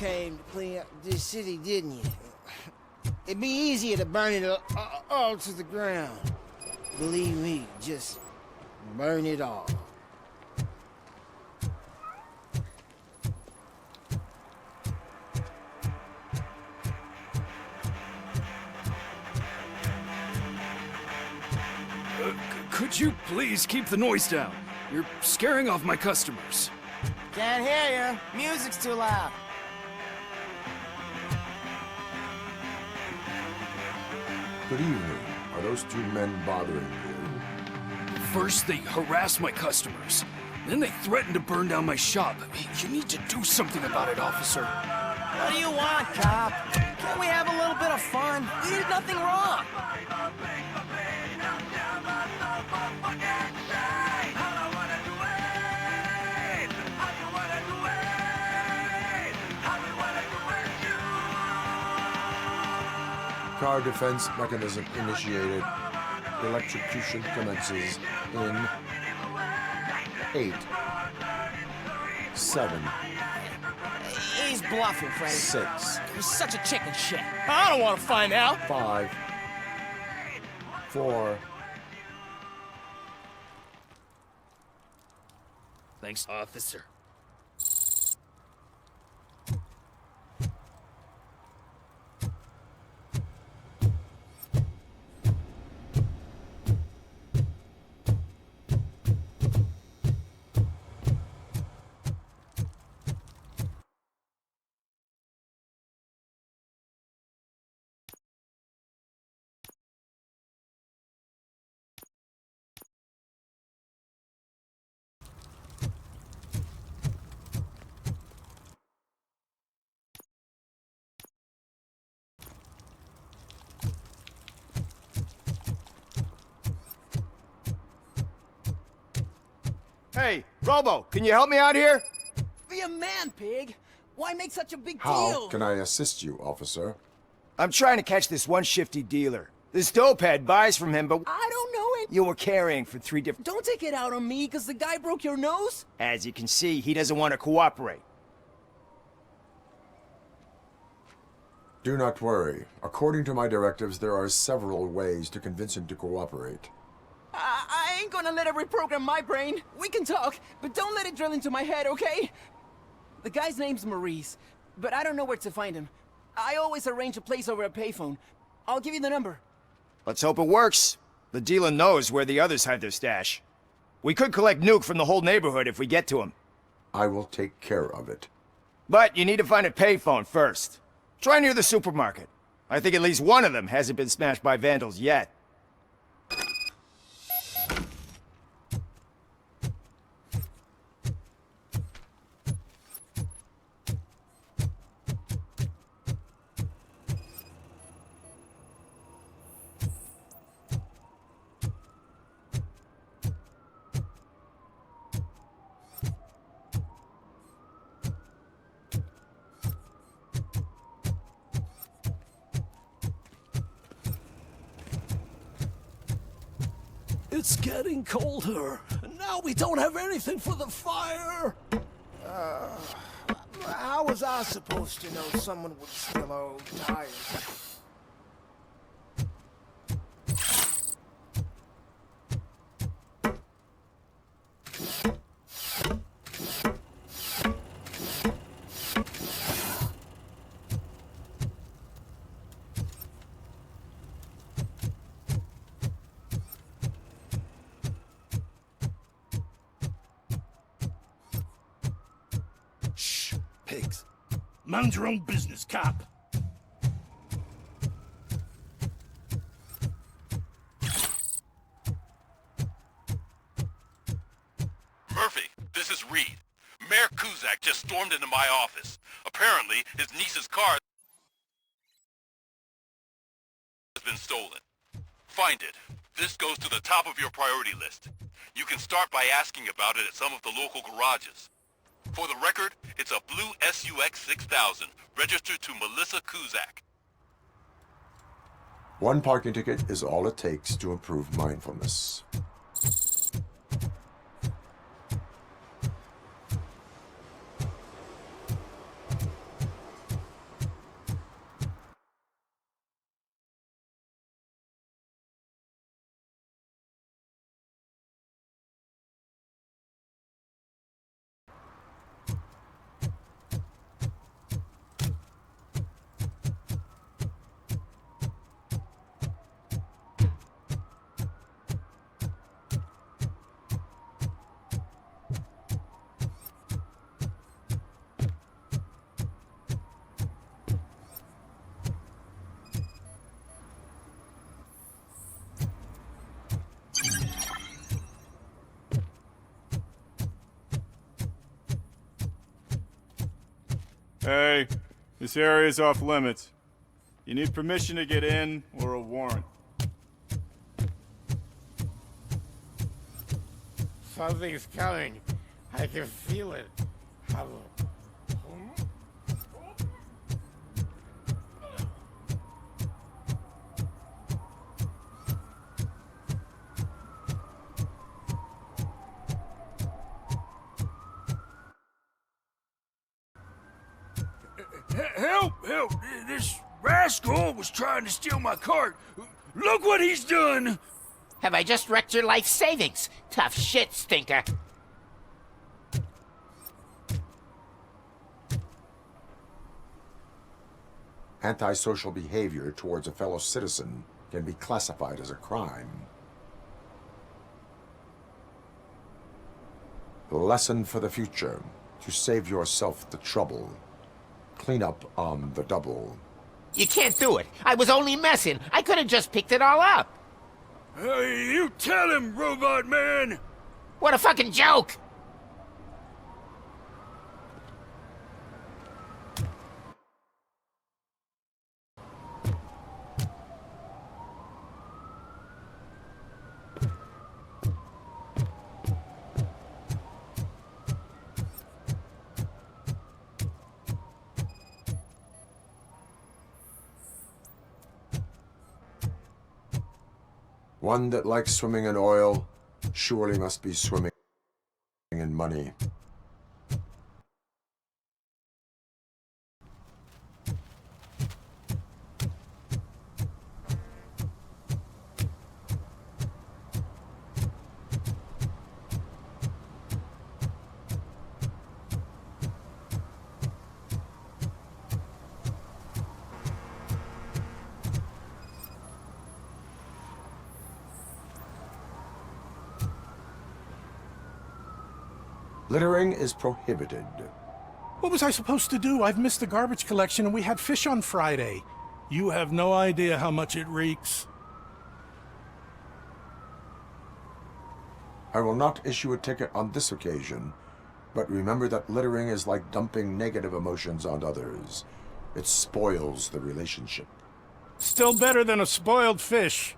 came to clean up this city, didn't you? It'd be easier to burn it all to the ground. Believe me, just burn it all. Could you please keep the noise down? You're scaring off my customers. Can't hear you. Music's too loud. Good evening. Are those two men bothering you? First, they harass my customers. Then they threaten to burn down my shop. You need to do something about it, officer. What do you want, cop? Can't we have a little bit of fun? We did nothing wrong. Car defense mechanism initiated. Electrocution commences in 8, 7, He's bluffing, Freddy. 6, You're such a chicken shit. I don't want to find out. 5, 4. Thanks, officer. Hey, Robo, can you help me out here? Be a man, pig. Why make such a big How deal? can I assist you, officer? I'm trying to catch this one shifty dealer. This dopehead buys from him, but I don't know it. you were carrying for 3 different... Don't take it out on me, because the guy broke your nose. As you can see, he doesn't want to cooperate. Do not worry. According to my directives, there are several ways to convince him to cooperate. I ain't gonna let it reprogram my brain. We can talk, but don't let it drill into my head, okay? The guy's name's Maurice, but I don't know where to find him. I always arrange a place over a payphone. I'll give you the number. Let's hope it works. The dealer knows where the others hide their stash. We could collect nuke from the whole neighborhood if we get to him. I will take care of it. But you need to find a payphone first. Try near the supermarket. I think at least one of them hasn't been smashed by vandals yet. It's getting colder, and now we don't have anything for the fire. How was I supposed to know someone would steal our old tires? Pigs. Mind your own business, cop. Murphy, this is Reed. Mayor Kuzak just stormed into my office. Apparently, his niece's car has been stolen. Find it. This goes to the top of your priority list. You can start by asking about it at some of the local garages. For the record, it's a blue SUX 6000, registered to Melissa Kuzak. One parking ticket is all it takes to improve mindfulness. Hey, this area's off limits. You need permission to get in or a warrant. Something's coming. I can feel it. Help! Help! This rascal was trying to steal my cart. Look what he's done! Have I just wrecked your life savings? Tough shit, stinker. Antisocial behavior towards a fellow citizen can be classified as a crime. Lesson for the future: to save yourself the trouble. Clean up on the double. You can't do it. I was only messing. I could have just picked it all up. Hey, you tell him, Robot Man! What a fucking joke! One that likes swimming in oil surely must be swimming in money. Littering is prohibited. What was I supposed to do? I've missed the garbage collection and we had fish on Friday. You have no idea how much it reeks. I will not issue a ticket on this occasion, but remember that littering is like dumping negative emotions on others. It spoils the relationship. Still better than a spoiled fish.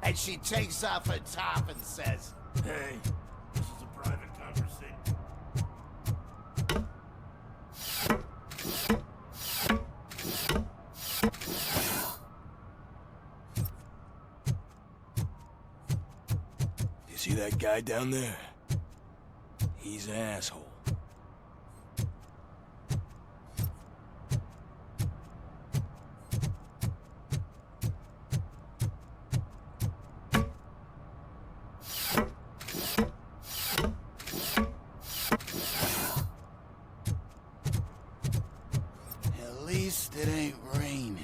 And she takes off her top and says, Hey, this is a private conversation. You see that guy down there? He's an asshole. at least it ain't raining.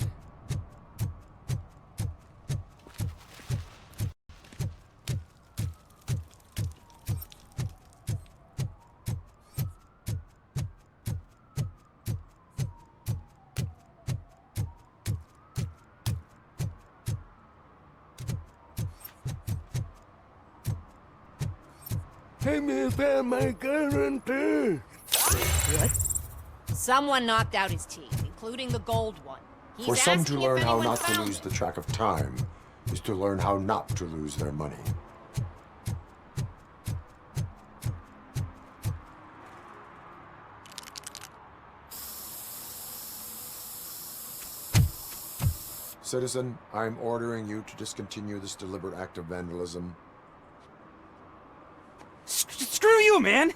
Hey, me found my guarantee. What? Someone knocked out his teeth, including the gold one. He's For some to asking learn if how anyone not to found lose it. the track of time is to learn how not to lose their money. Citizen, I'm ordering you to discontinue this deliberate act of vandalism. Screw you, man!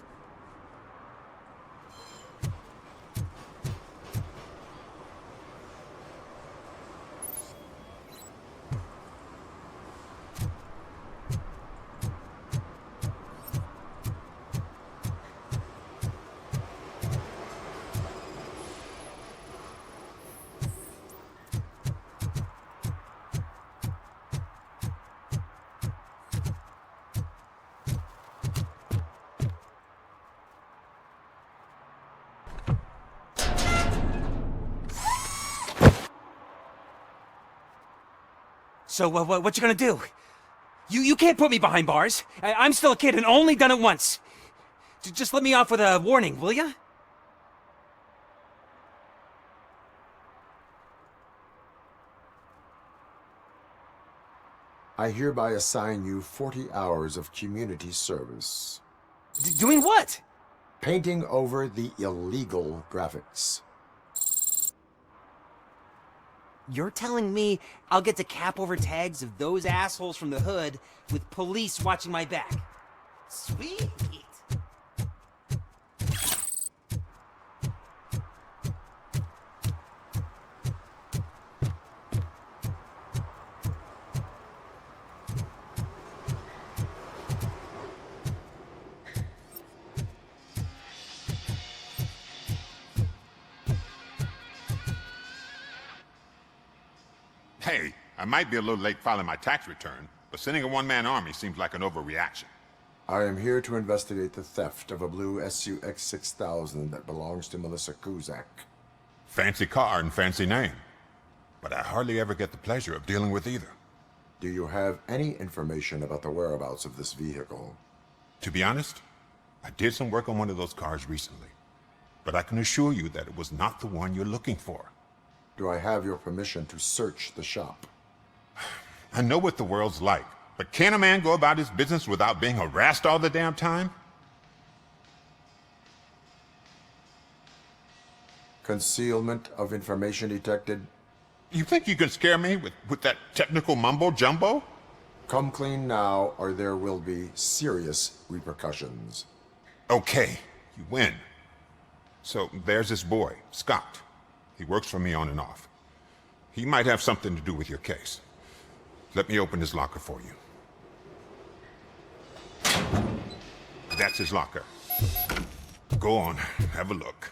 So, what you gonna do? You can't put me behind bars. I'm still a kid and only done it once. Just let me off with a warning, will ya? I hereby assign you 40 hours of community service. Doing what? Painting over the illegal graphics. You're telling me I'll get to cap over tags of those assholes from the hood with police watching my back? Sweet! Hey, I might be a little late filing my tax return, but sending a one-man army seems like an overreaction. I am here to investigate the theft of a blue SUX 6000 that belongs to Melissa Kuzak. Fancy car and fancy name, but I hardly ever get the pleasure of dealing with either. Do you have any information about the whereabouts of this vehicle? To be honest, I did some work on one of those cars recently, but I can assure you that it was not the one you're looking for. Do I have your permission to search the shop? I know what the world's like, but can a man go about his business without being harassed all the damn time? Concealment of information detected. You think you can scare me with that technical mumbo-jumbo? Come clean now, or there will be serious repercussions. Okay, you win. So there's this boy, Scott. He works for me on and off. He might have something to do with your case. Let me open his locker for you. That's his locker. Go on, have a look.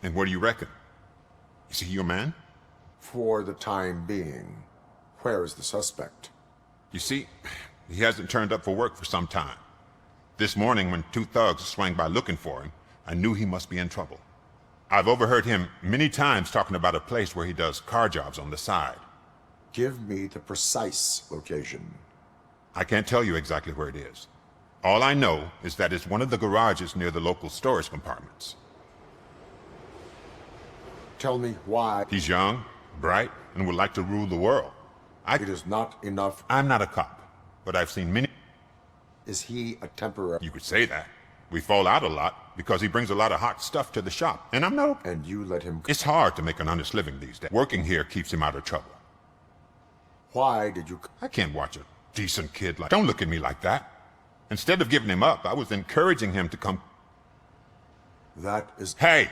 And what do you reckon? Is he your man? For the time being. Where is the suspect? You see, he hasn't turned up for work for some time. This morning, when two thugs swang by looking for him, I knew he must be in trouble. I've overheard him many times talking about a place where he does car jobs on the side. Give me the precise location. I can't tell you exactly where it is. All I know is that it's one of the garages near the local storage compartments. Tell me why. He's young, bright, and would like to rule the world. It is not enough. I'm not a cop, but I've seen many. Is he a temporary? You could say that. We fall out a lot because he brings a lot of hot stuff to the shop, and I'm no. And you let him. It's hard to make an honest living these days. Working here keeps him out of trouble. Why did you? I can't watch a decent kid like. Don't look at me like that. Instead of giving him up, I was encouraging him to come. That is. Hey,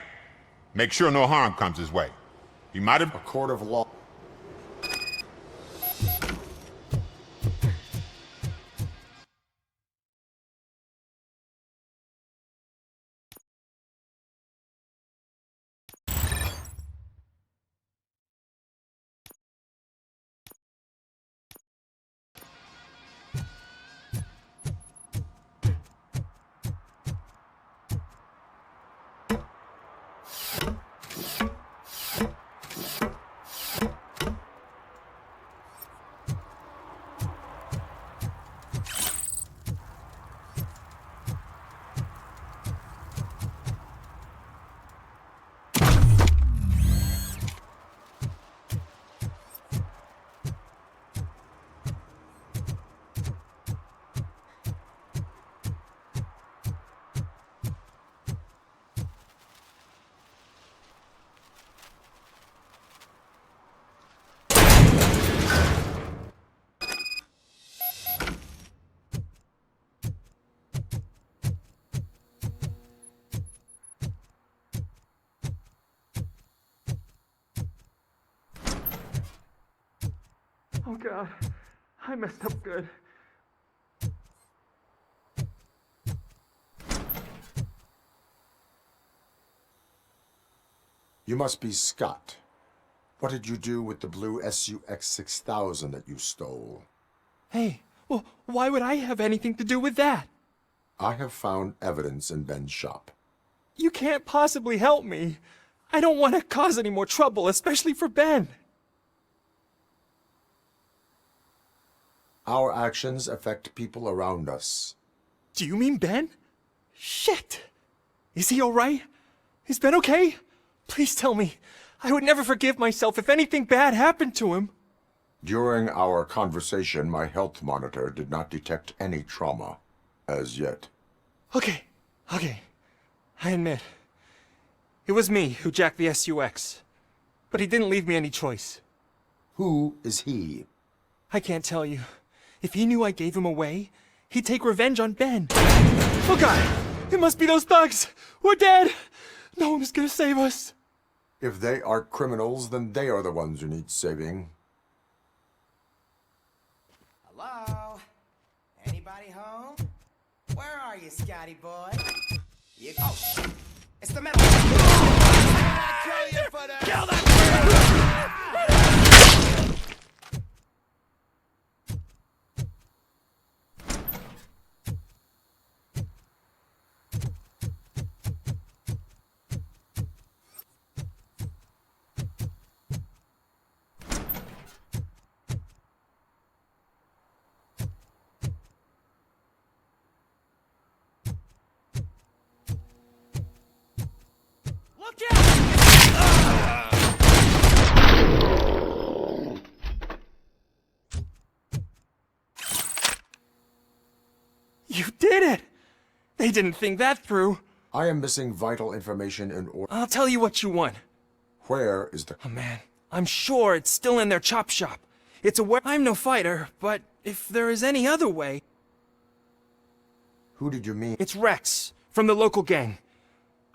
make sure no harm comes his way. He might have. A court of law. Oh God, I messed up good. You must be Scott. What did you do with the blue SUX 6000 that you stole? Hey, well, why would I have anything to do with that? I have found evidence in Ben's shop. You can't possibly help me. I don't want to cause any more trouble, especially for Ben. Our actions affect people around us. Do you mean Ben? Shit! Is he alright? Is Ben okay? Please tell me. I would never forgive myself if anything bad happened to him. During our conversation, my health monitor did not detect any trauma, as yet. Okay. I admit. It was me who jacked the SUX. But he didn't leave me any choice. Who is he? I can't tell you. If he knew I gave him away, he'd take revenge on Ben. Oh god! It must be those thugs! We're dead! No one is gonna save us. If they are criminals, then they are the ones who need saving. Hello? Anybody home? Where are you, Scotty boy? You... Oh, it's the metal. Kill you for that! Kill that! You did it! They didn't think that through. I am missing vital information in order. I'll tell you what you want. Where is the... Oh man, I'm sure it's still in their chop shop. It's a where... I'm no fighter, but if there is any other way... Who did you mean? It's Rex, from the local gang.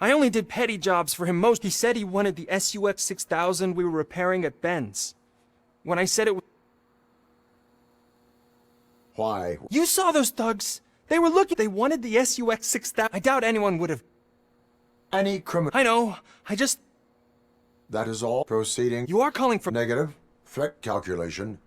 I only did petty jobs for him most. He said he wanted the SUX 6000 we were repairing at Ben's. When I said it was... Why? You saw those thugs! They were looking... They wanted the SUX 6000... I doubt anyone would have... Any criminal... I know, I just... That is all. Proceeding. You are calling for... Negative. Threat calculation.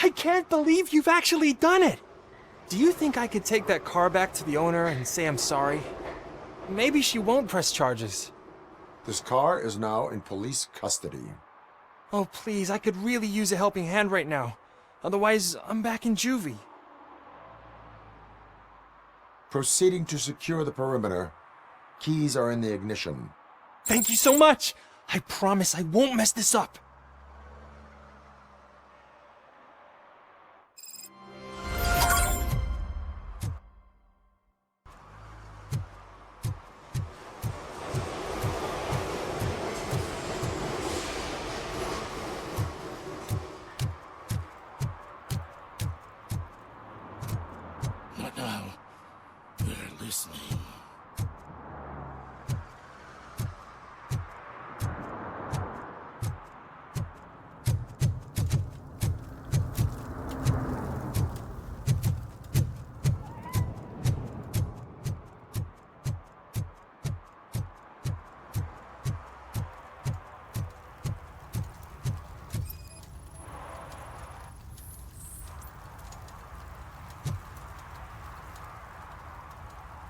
I can't believe you've actually done it! Do you think I could take that car back to the owner and say I'm sorry? Maybe she won't press charges. This car is now in police custody. Oh, please, I could really use a helping hand right now. Otherwise, I'm back in juvie. Proceeding to secure the perimeter. Keys are in the ignition. Thank you so much! I promise I won't mess this up. Not now. They're listening.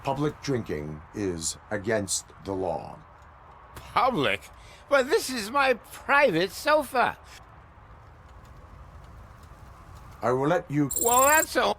Public drinking is against the law. Public? But this is my private sofa. I will let you... Well, that's all.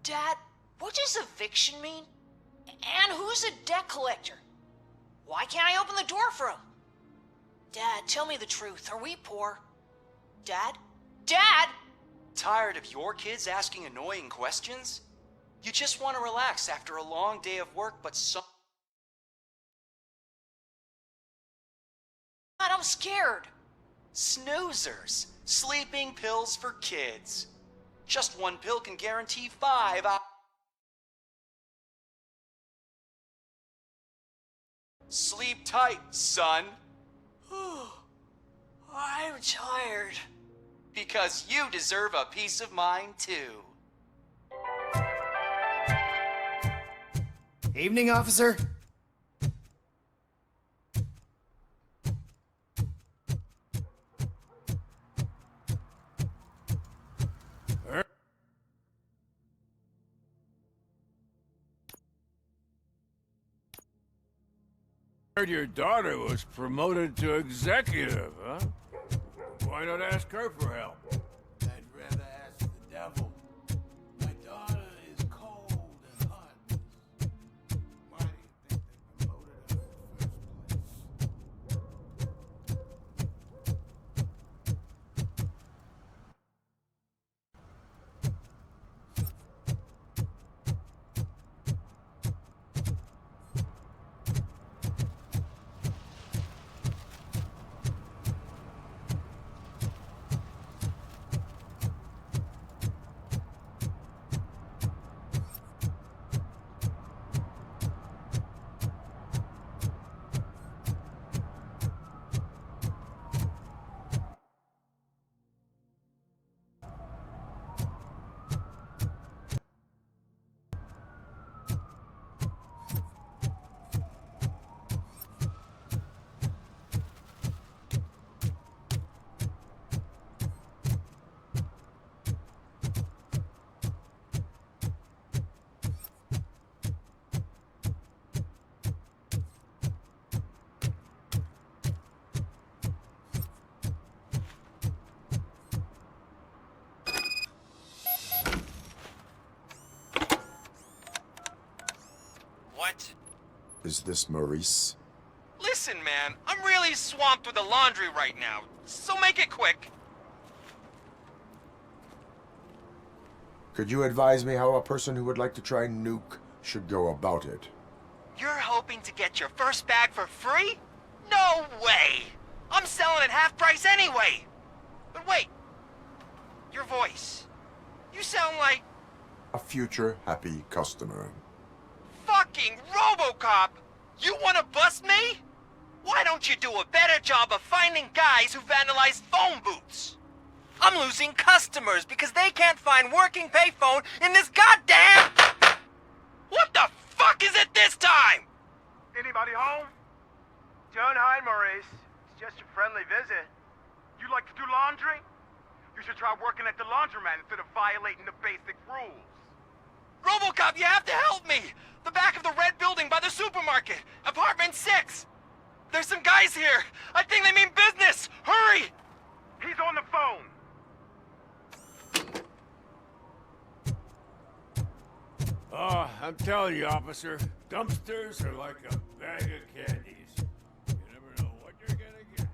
Dad, what does eviction mean? And who's a debt collector? Why can't I open the door for him? Dad, tell me the truth. Are we poor? Dad? Dad! Tired of your kids asking annoying questions? You just want to relax after a long day of work, but Dad, I'm scared. Snoozers. Sleeping pills for kids. Just one pill can guarantee 5 hours. Sleep tight, son. I'm tired. Because you deserve a peace of mind, too. Evening, officer. Heard your daughter was promoted to executive, huh? Why not ask her for help? I'd rather ask the devil. My daughter is cold and hot. Why do you think they promoted her in the first place? What? Is this Maurice? Listen, man, I'm really swamped with the laundry right now, so make it quick. Could you advise me how a person who would like to try Nuke should go about it? You're hoping to get your first bag for free? No way! I'm selling at half price anyway! But wait, your voice. You sound like... A future happy customer. Fucking Robocop! You wanna bust me? Why don't you do a better job of finding guys who vandalize phone booths? I'm losing customers because they can't find working payphone in this goddamn... What the fuck is it this time? Anybody home? Don't hide, Maurice. It's just a friendly visit. You like to do laundry? You should try working at the laundromat instead of violating the basic rules. Robocop, you have to help me! The back of the red building by the supermarket, apartment 6. There's some guys here. I think they mean business. Hurry! He's on the phone. Oh, I'm telling you, officer, dumpsters are like a bag of candies. You never know what you're gonna get.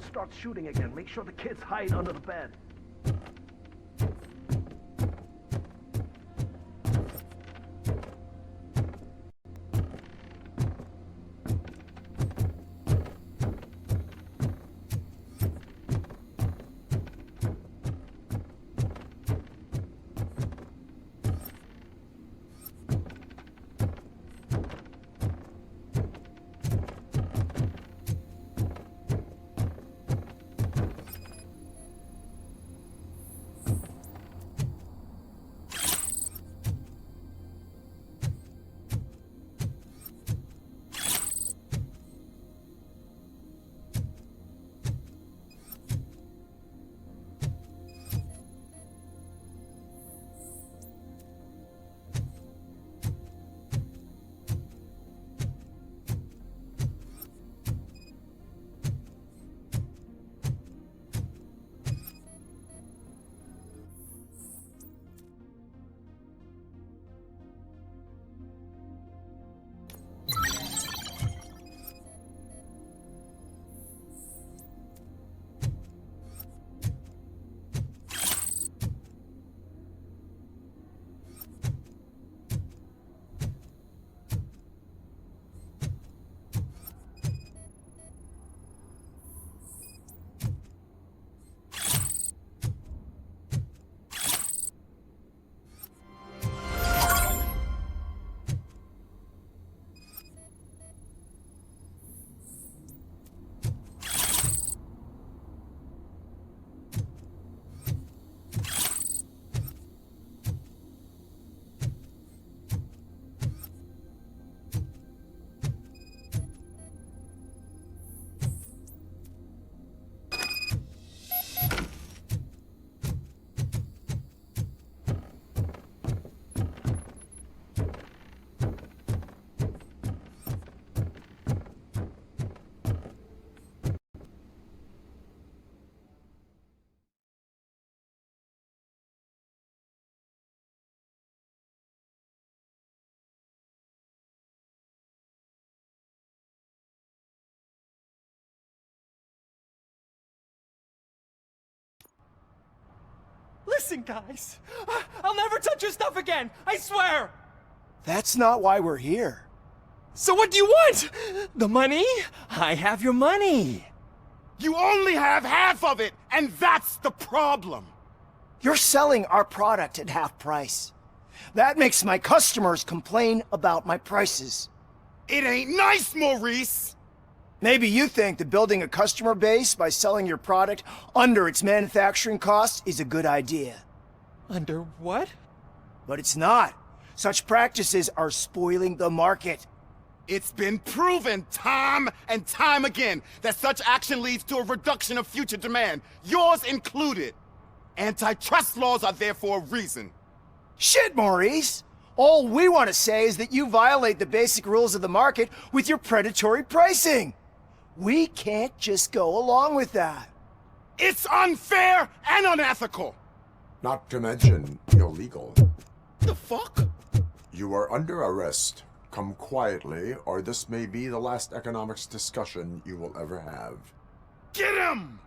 Start shooting again. Make sure the kids hide under the bed. Listen, guys. I'll never touch your stuff again. I swear. That's not why we're here. So what do you want? The money? I have your money. You only have half of it, and that's the problem. You're selling our product at half price. That makes my customers complain about my prices. It ain't nice, Maurice! Maybe you think that building a customer base by selling your product under its manufacturing costs is a good idea. Under what? But it's not. Such practices are spoiling the market. It's been proven time and time again that such action leads to a reduction of future demand, yours included. Antitrust laws are there for a reason. Shit, Maurice! All we want to say is that you violate the basic rules of the market with your predatory pricing. We can't just go along with that. It's unfair and unethical! Not to mention illegal. The fuck? You are under arrest. Come quietly, or this may be the last economics discussion you will ever have. Get him!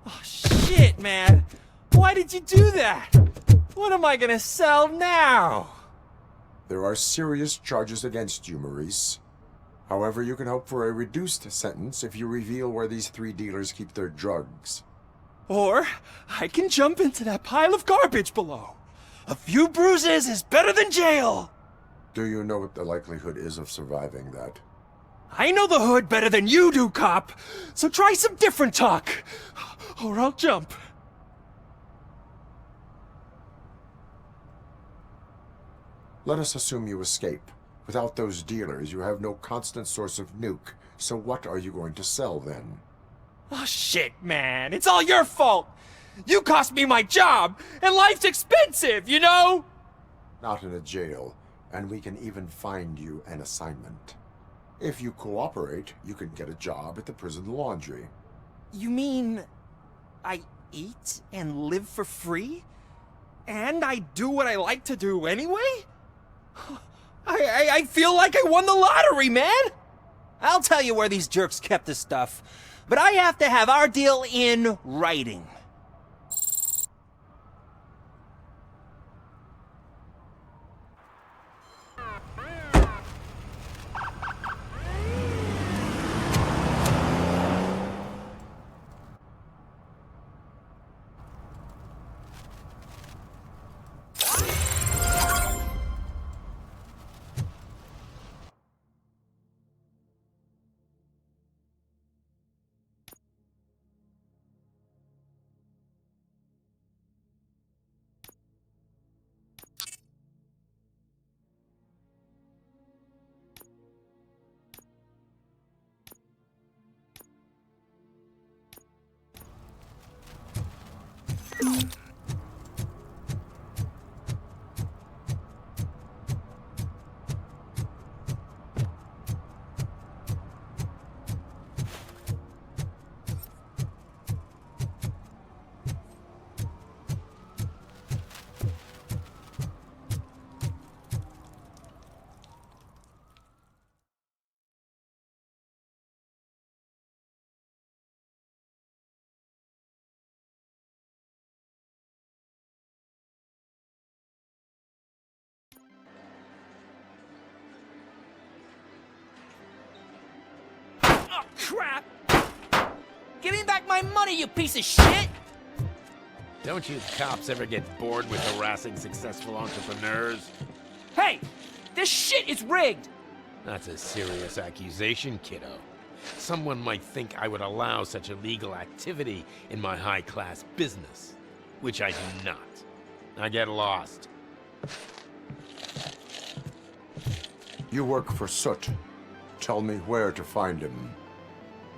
Oh, shit, man. Why did you do that? What am I gonna sell now? There are serious charges against you, Maurice. However, you can hope for a reduced sentence if you reveal where these 3 dealers keep their drugs. Or I can jump into that pile of garbage below. A few bruises is better than jail. Do you know what the likelihood is of surviving that? I know the hood better than you do, cop. So try some different talk, or I'll jump. Let us assume you escape. Without those dealers, you have no constant source of nuke. So what are you going to sell then? Oh shit, man. It's all your fault. You cost me my job, and life's expensive, you know? Not in a jail, and we can even find you an assignment. If you cooperate, you can get a job at the prison laundry. You mean I eat and live for free? And I do what I like to do anyway? I feel like I won the lottery, man! I'll tell you where these jerks kept the stuff, but I have to have our deal in writing. Crap! Give me back my money, you piece of shit! Don't you cops ever get bored with harassing successful entrepreneurs? Hey! This shit is rigged! That's a serious accusation, kiddo. Someone might think I would allow such illegal activity in my high-class business, which I do not. Now get lost. You work for Soot. Tell me where to find him.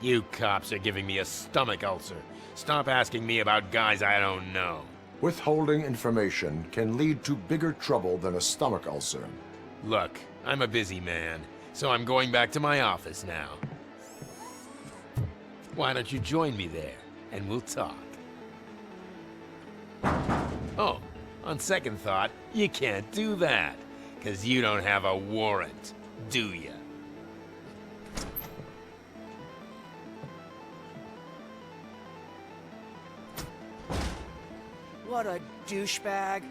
You cops are giving me a stomach ulcer. Stop asking me about guys I don't know. Withholding information can lead to bigger trouble than a stomach ulcer. Look, I'm a busy man, so I'm going back to my office now. Why don't you join me there, and we'll talk. Oh, on second thought, you can't do that, 'cause you don't have a warrant, do ya? What a douchebag.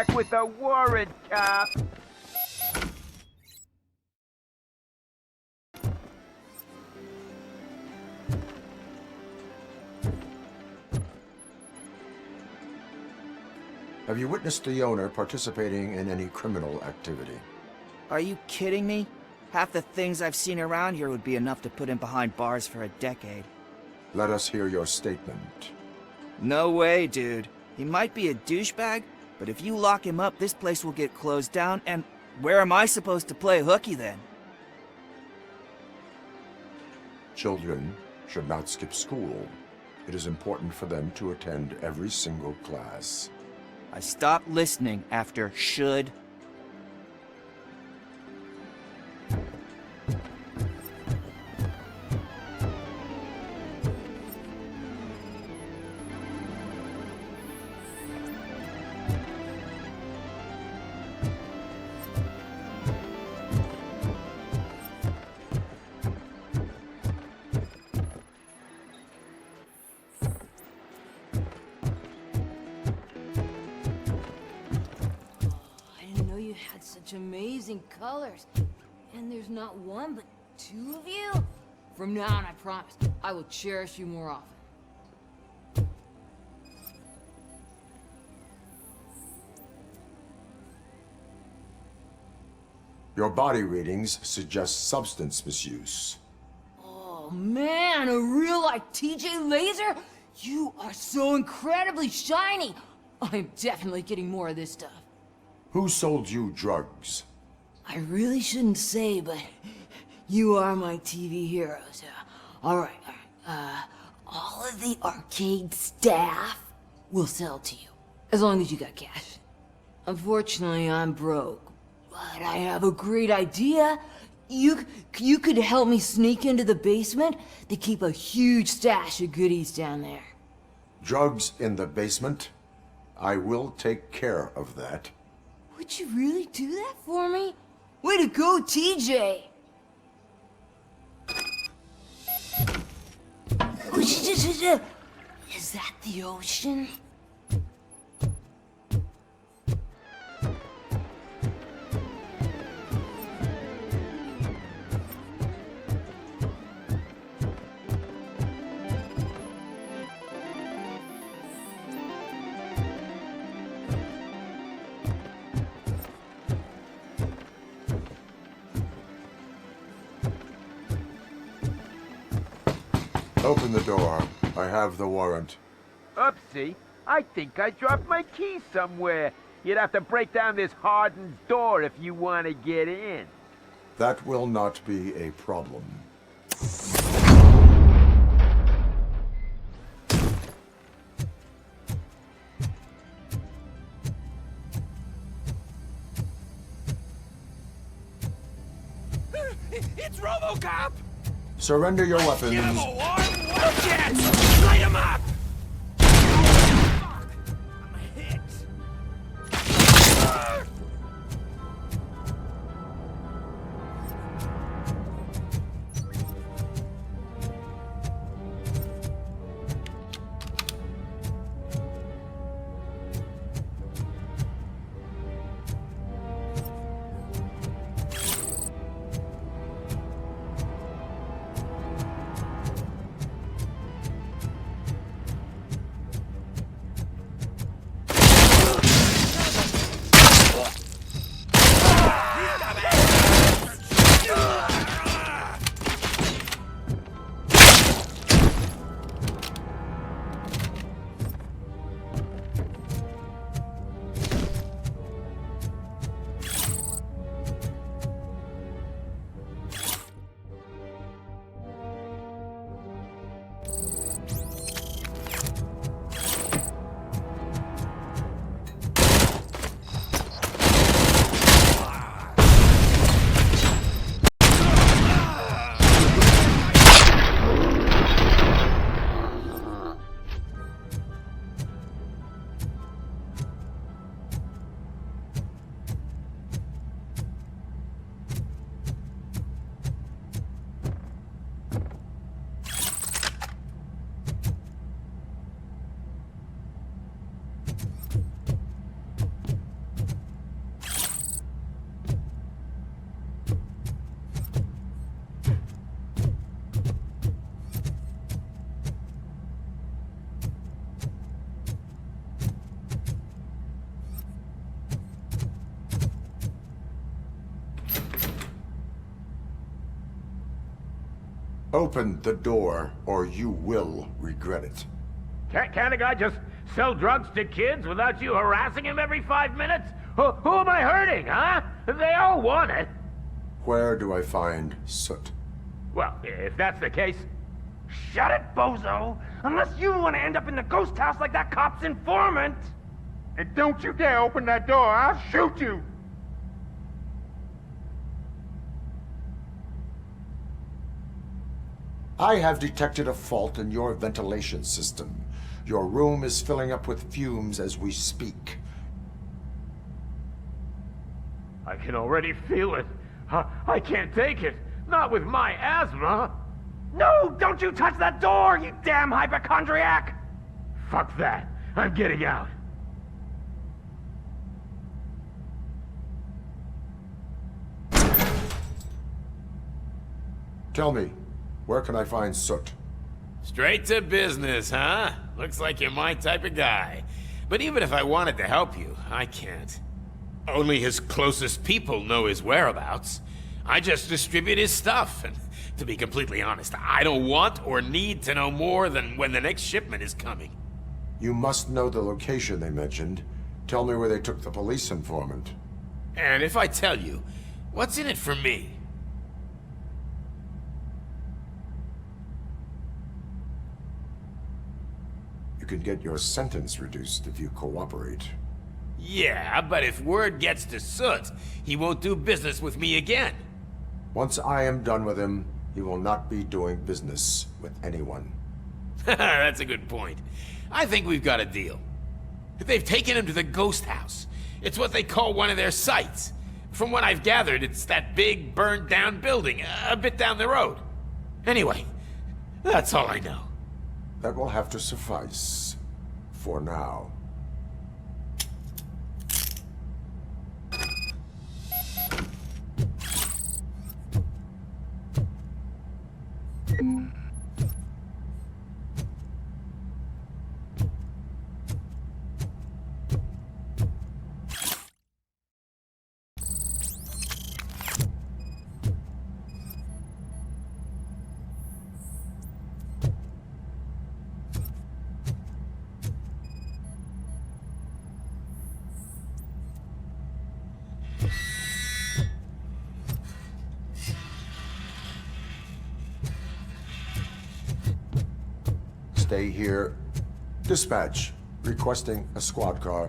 back with a warrant, cop. Have you witnessed the owner participating in any criminal activity? Are you kidding me? Half the things I've seen around here would be enough to put him behind bars for a decade. Let us hear your statement. No way, dude. He might be a douchebag, but if you lock him up, this place will get closed down, and where am I supposed to play hooky then? Children should not skip school. It is important for them to attend every single class. I stopped listening after should. Amazing colors. And there's not one, but two of you? From now on, I promise, I will cherish you more often. Your body readings suggest substance misuse. Oh man, a real like TJ Laser? You are so incredibly shiny. I'm definitely getting more of this stuff. Who sold you drugs? I really shouldn't say, but you are my TV heroes. All right. All of the arcade staff will sell to you, as long as you got cash. Unfortunately, I'm broke, but I have a great idea. You could help me sneak into the basement. They keep a huge stash of goodies down there. Drugs in the basement? I will take care of that. Would you really do that for me? Way to go, TJ! Is that the ocean? Open the door. I have the warrant. Oopsie. I think I dropped my key somewhere. You'd have to break down this hardened door if you want to get in. That will not be a problem. It's Robocop! Surrender your weapons. Get him a warm jets! Light him up! open the door, or you will regret it. Can't a guy just sell drugs to kids without you harassing him every 5 minutes? Who am I hurting, huh? They all want it. Where do I find Soot? Well, if that's the case... Shut it, bozo! Unless you want to end up in the ghost house like that cop's informant! And don't you dare open that door, I'll shoot you! I have detected a fault in your ventilation system. Your room is filling up with fumes as we speak. I can already feel it. I can't take it. Not with my asthma. No, don't you touch that door, you damn hypochondriac! Fuck that. I'm getting out. Tell me, where can I find Soot? Straight to business, huh? Looks like you're my type of guy. But even if I wanted to help you, I can't. Only his closest people know his whereabouts. I just distribute his stuff, and to be completely honest, I don't want or need to know more than when the next shipment is coming. You must know the location they mentioned. Tell me where they took the police informant. And if I tell you, what's in it for me? You can get your sentence reduced if you cooperate. Yeah, but if word gets to Soot, he won't do business with me again. Once I am done with him, he will not be doing business with anyone. That's a good point. I think we've got a deal. They've taken him to the ghost house. It's what they call one of their sites. From what I've gathered, it's that big, burned-down building a bit down the road. Anyway, that's all I know. That will have to suffice. For now. Stay here. Dispatch. Requesting a squad car.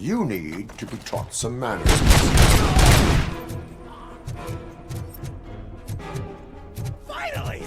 You need to be taught some manners. Finally!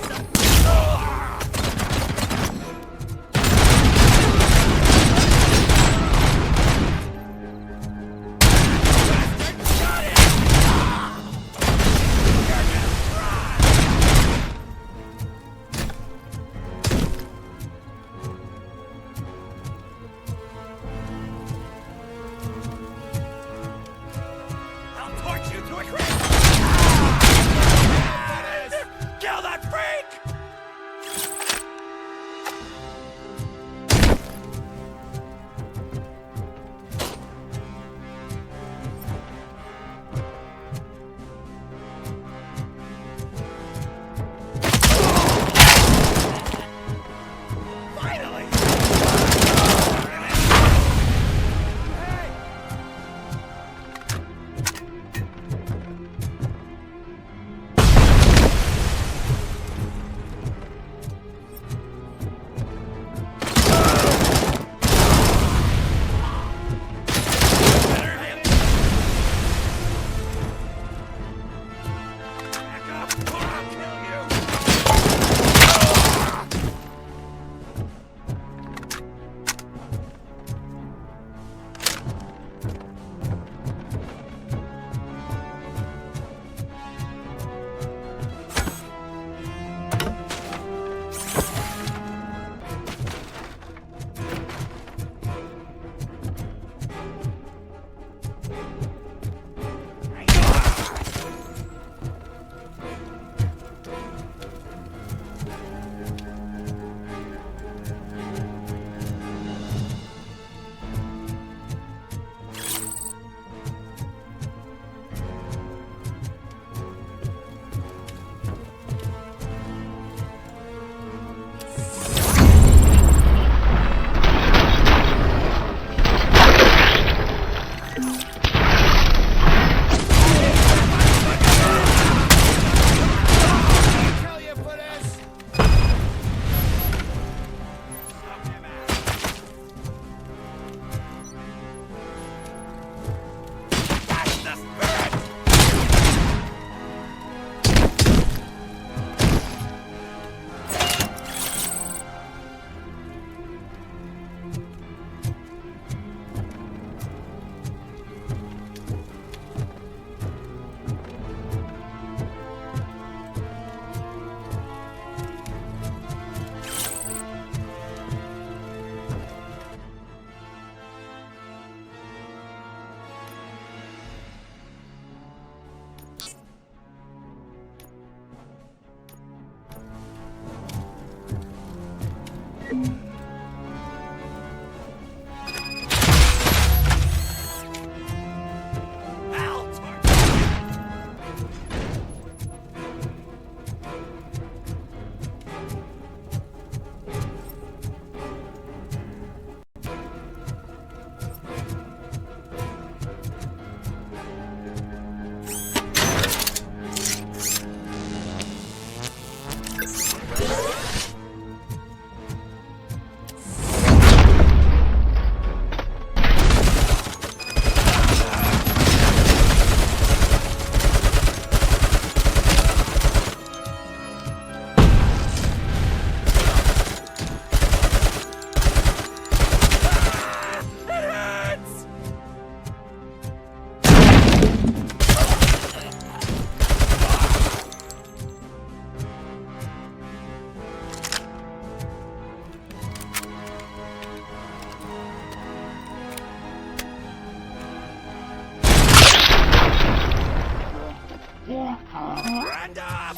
Stand up!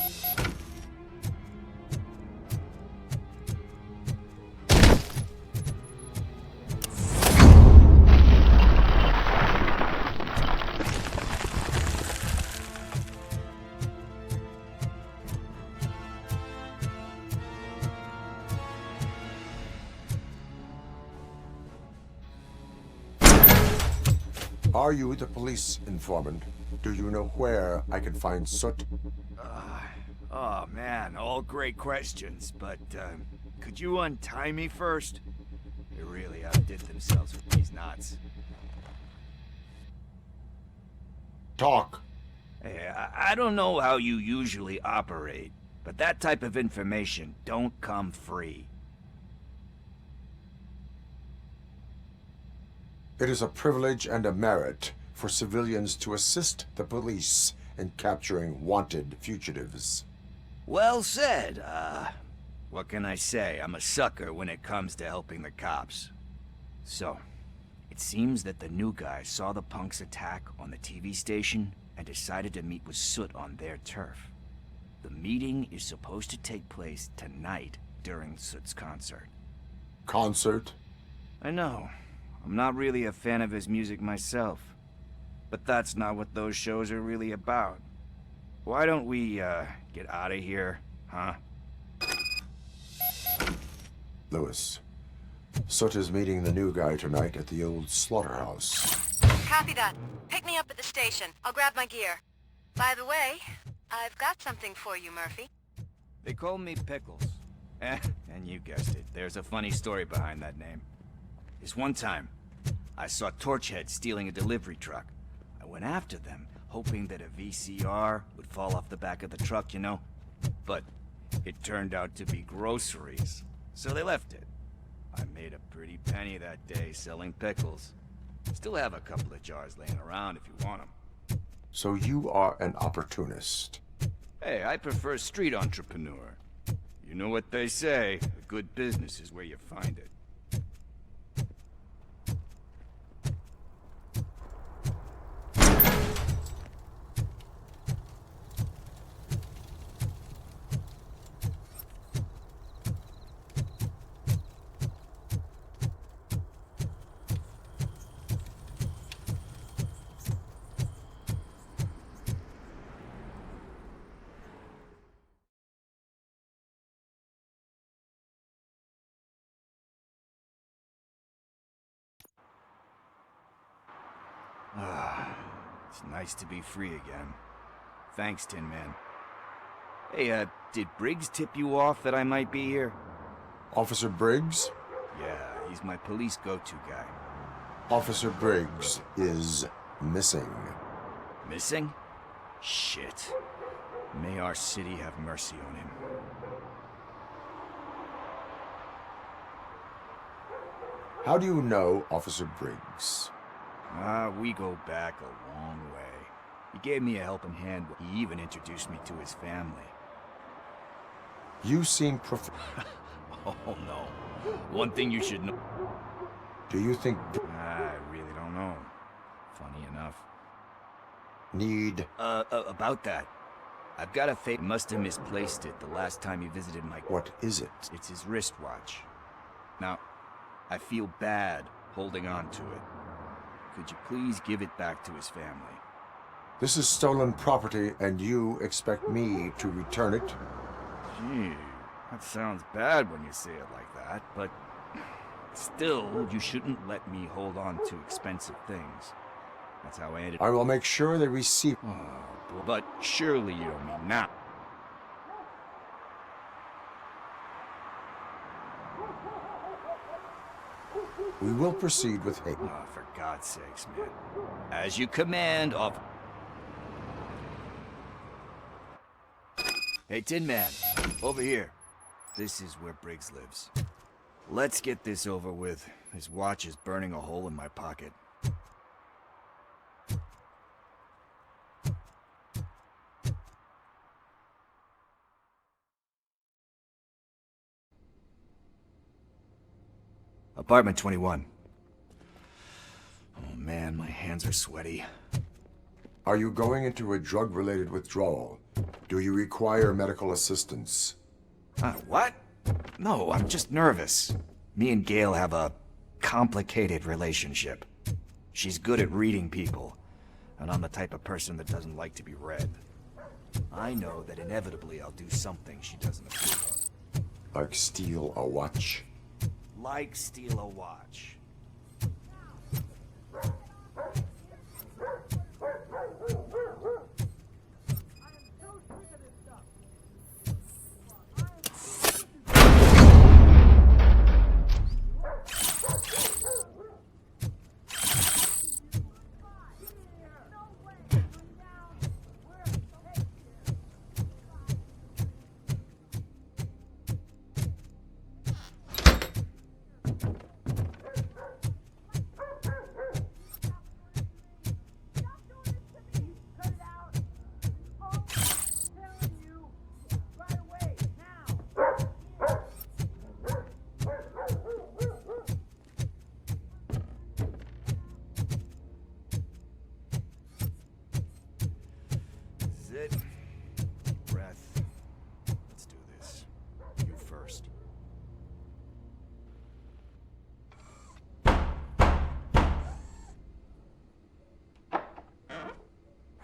Are you the police informant? Do you know where I can find Soot? Oh man, all great questions, but could you untie me first? They really outdid themselves with these knots. Talk. Hey, I don't know how you usually operate, but that type of information don't come free. It is a privilege and a merit for civilians to assist the police in capturing wanted fugitives. Well said. What can I say? I'm a sucker when it comes to helping the cops. So, it seems that the new guy saw the punks attack on the TV station and decided to meet with Soot on their turf. The meeting is supposed to take place tonight during Soot's concert. Concert? I know. I'm not really a fan of his music myself. But that's not what those shows are really about. Why don't we, get out of here, huh? Lewis, Soot is meeting the new guy tonight at the old slaughterhouse. Copy that. Pick me up at the station. I'll grab my gear. By the way, I've got something for you, Murphy. They call me Pickles. And you guessed it, there's a funny story behind that name. This one time, I saw Torchhead stealing a delivery truck. I went after them, hoping that a VCR would fall off the back of the truck, you know? But it turned out to be groceries, so they left it. I made a pretty penny that day selling pickles. Still have a couple of jars laying around if you want them. So you are an opportunist. Hey, I prefer street entrepreneur. You know what they say, a good business is where you find it. It's nice to be free again. Thanks, Tin Man. Hey, did Briggs tip you off that I might be here? Officer Briggs? Yeah, he's my police go-to guy. Officer Briggs is missing. Missing? Shit. May our city have mercy on him. How do you know Officer Briggs? We go back a long way. He gave me a helping hand. He even introduced me to his family. You seem Oh, no. One thing you should know. Do you think... I really don't know. Funny enough. Need... About that. I've got a fake. Must have misplaced it the last time he visited my... What is it? It's his wristwatch. Now, I feel bad holding on to it. Could you please give it back to his family? This is stolen property, and you expect me to return it? Gee, that sounds bad when you say it like that, but... Still, you shouldn't let me hold on to expensive things. That's how I ended... I will make sure they receive... Oh, but surely you don't mean now. We will proceed with hate. Oh, for God's sakes, man. As you command, off... Hey, Tin Man, over here. This is where Briggs lives. Let's get this over with. His watch is burning a hole in my pocket. Apartment 21. Oh man, my hands are sweaty. Are you going into a drug-related withdrawal? Do you require medical assistance? What? No, I'm just nervous. Me and Gail have a complicated relationship. She's good at reading people, and I'm the type of person that doesn't like to be read. I know that inevitably I'll do something she doesn't approve of. Like steal a watch? Like steal a watch. it. Deep breath. Let's do this. You first.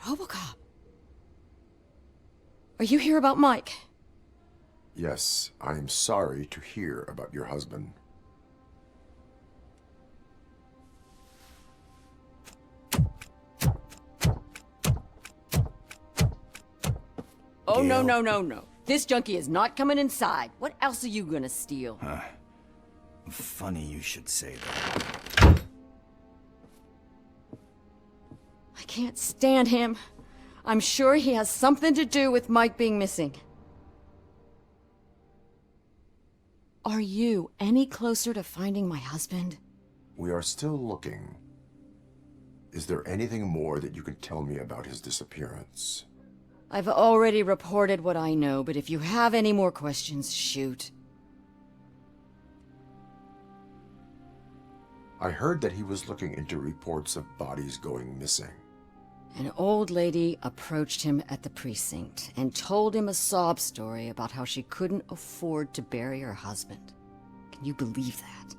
Robocop. Are you here about Mike? Yes, I am sorry to hear about your husband. Oh, no. This junkie is not coming inside. What else are you gonna steal? Funny you should say that. I can't stand him. I'm sure he has something to do with Mike being missing. Are you any closer to finding my husband? We are still looking. Is there anything more that you can tell me about his disappearance? I've already reported what I know, but if you have any more questions, shoot. I heard that he was looking into reports of bodies going missing. An old lady approached him at the precinct and told him a sob story about how she couldn't afford to bury her husband. Can you believe that?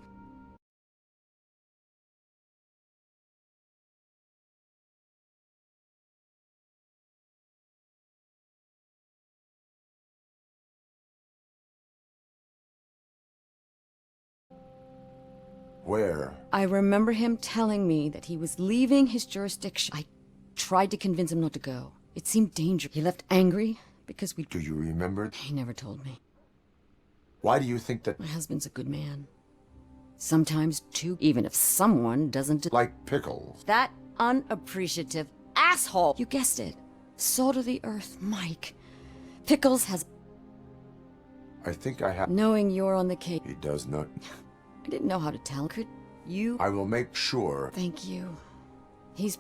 Where? I remember him telling me that he was leaving his jurisdiction. I tried to convince him not to go. It seemed dangerous. He left angry because we... Do you remember? He never told me. Why do you think that... My husband's a good man. Sometimes, too, even if someone doesn't... Like Pickles. That unappreciative asshole! You guessed it. Salt of the earth, Mike. Pickles has... I think I have... Knowing you're on the case... He does not... I didn't know how to tell. Could you... I will make sure... Thank you. He's...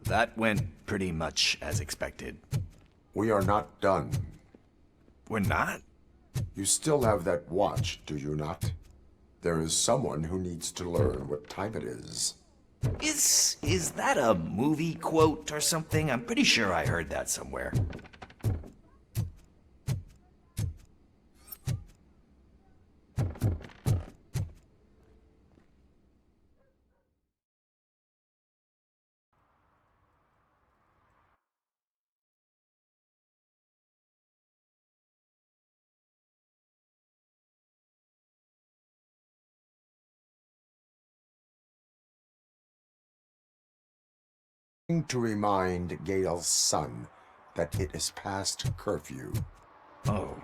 That went pretty much as expected. We are not done. We're not? You still have that watch, do you not? There is someone who needs to learn what time it is. Is that a movie quote or something? I'm pretty sure I heard that somewhere. To remind Gail's son that it is past curfew. Oh,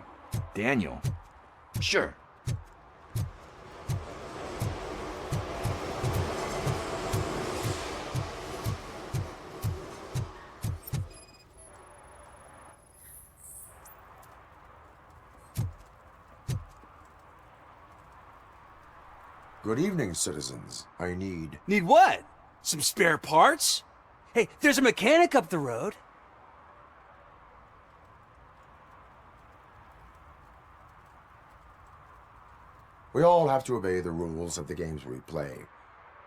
Daniel. Sure. Good evening, citizens. I need... Need what? Some spare parts? Hey, there's a mechanic up the road. We all have to obey the rules of the games we play.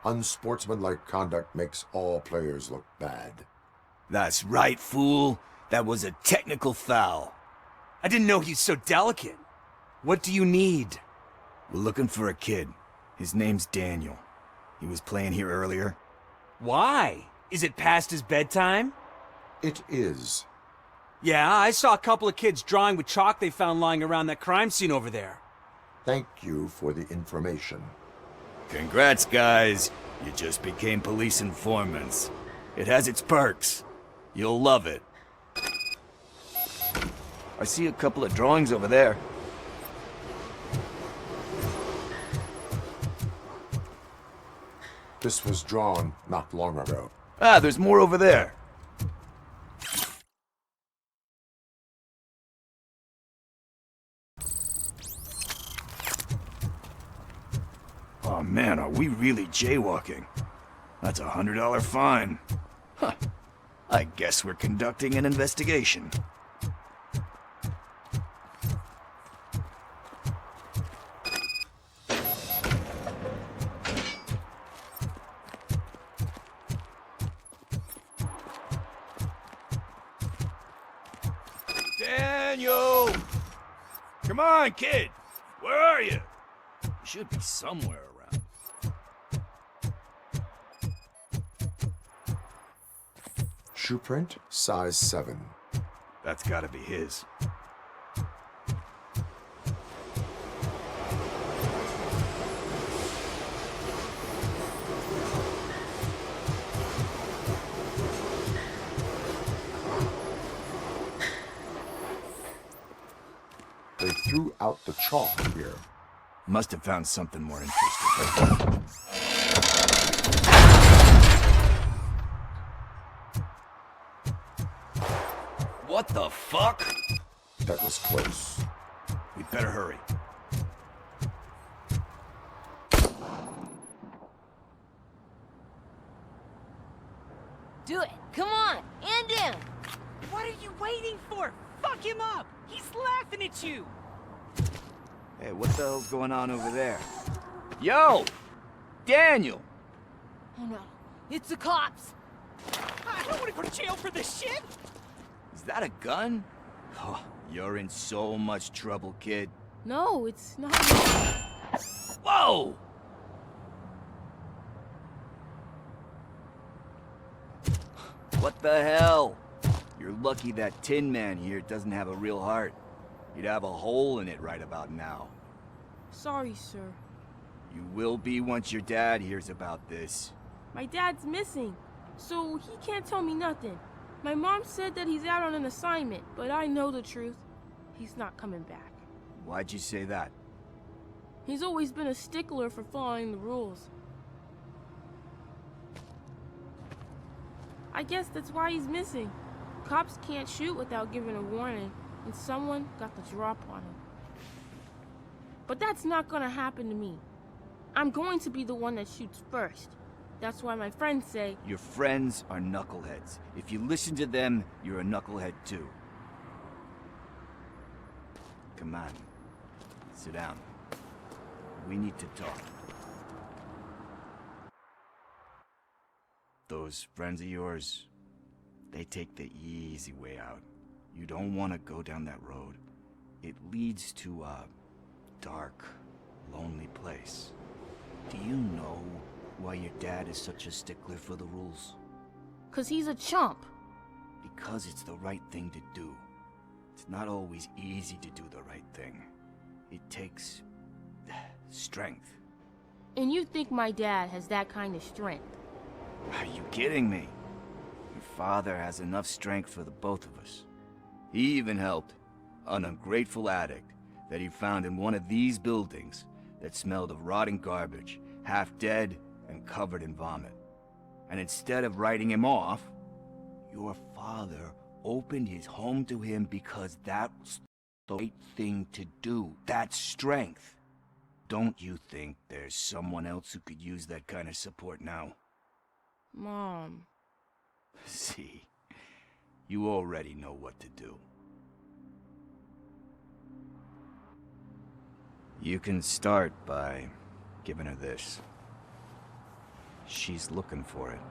Unsportsmanlike conduct makes all players look bad. That's right, fool. That was a technical foul. I didn't know he's so delicate. What do you need? We're looking for a kid. His name's Daniel. He was playing here earlier. Why? Is it past his bedtime? It is. Yeah, I saw a couple of kids drawing with chalk they found lying around that crime scene over there. Thank you for the information. Congrats, guys. You just became police informants. It has its perks. You'll love it. I see a couple of drawings over there. This was drawn not long ago. Ah, there's more over there. Man, are we really jaywalking? That's a $100 fine. Huh. I guess we're conducting an investigation. Daniel! Come on, kid! Where are you? You should be somewhere around. Shoe print, size 7. That's gotta be his. They threw out the chalk here. Must have found something more interesting. What the fuck? That was close. We'd better hurry. Do it. Come on. And down. What are you waiting for? Fuck him up! He's laughing at you! Hey, what the hell's going on over there? Yo! Daniel! Oh no. It's the cops. I don't want to go to jail for this shit! Is that a gun? Oh, you're in so much trouble, kid. No, it's not. Whoa! What the hell? You're lucky that Tin Man here doesn't have a real heart. You'd have a hole in it right about now. Sorry, sir. You will be once your dad hears about this. My dad's missing, so he can't tell me nothing. My mom said that he's out on an assignment, but I know the truth. He's not coming back. Why'd you say that? He's always been a stickler for following the rules. I guess that's why he's missing. Cops can't shoot without giving a warning, and someone got the drop on him. But that's not gonna happen to me. I'm going to be the one that shoots first. That's why my friends say... Your friends are knuckleheads. If you listen to them, you're a knucklehead too. Come on. Sit down. We need to talk. Those friends of yours, they take the easy way out. You don't want to go down that road. It leads to a dark, lonely place. Do you know why your dad is such a stickler for the rules? 'Cause he's a chump. Because it's the right thing to do. It's not always easy to do the right thing. It takes strength. And you think my dad has that kind of strength? Are you kidding me? Your father has enough strength for the both of us. He even helped an ungrateful addict that he found in one of these buildings that smelled of rotting garbage, half dead and covered in vomit. And instead of writing him off, your father opened his home to him because that was the right thing to do. That's strength. Don't you think there's someone else who could use that kind of support now? Mom. See, you already know what to do. You can start by giving her this. She's looking for it.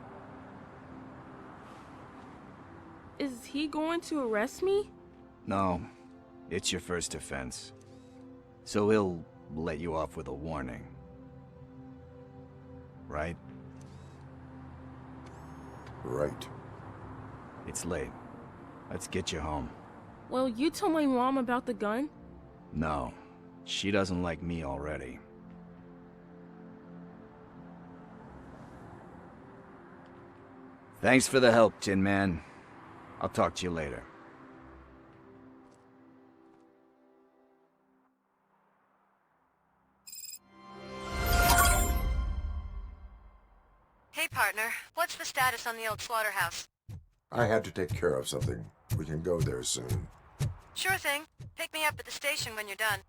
Is he going to arrest me? No, it's your first offense. So he'll let you off with a warning. Right? Right. It's late. Let's get you home. Well, you told my mom about the gun? No, she doesn't like me already. Thanks for the help, Tin Man. I'll talk to you later. Hey, partner. What's the status on the old slaughterhouse? I had to take care of something. We can go there soon. Sure thing. Pick me up at the station when you're done.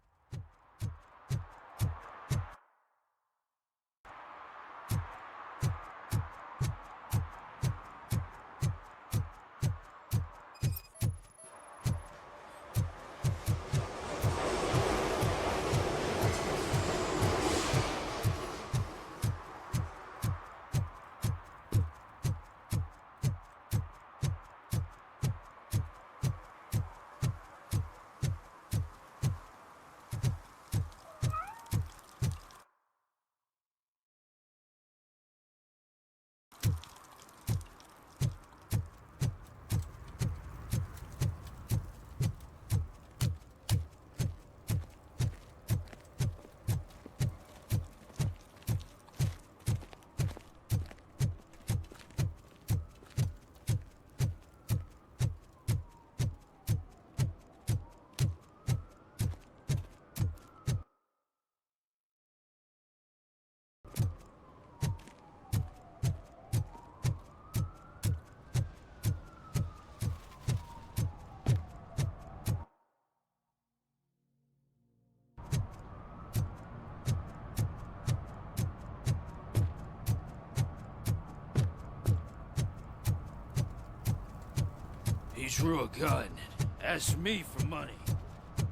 drew a gun and asked me for money.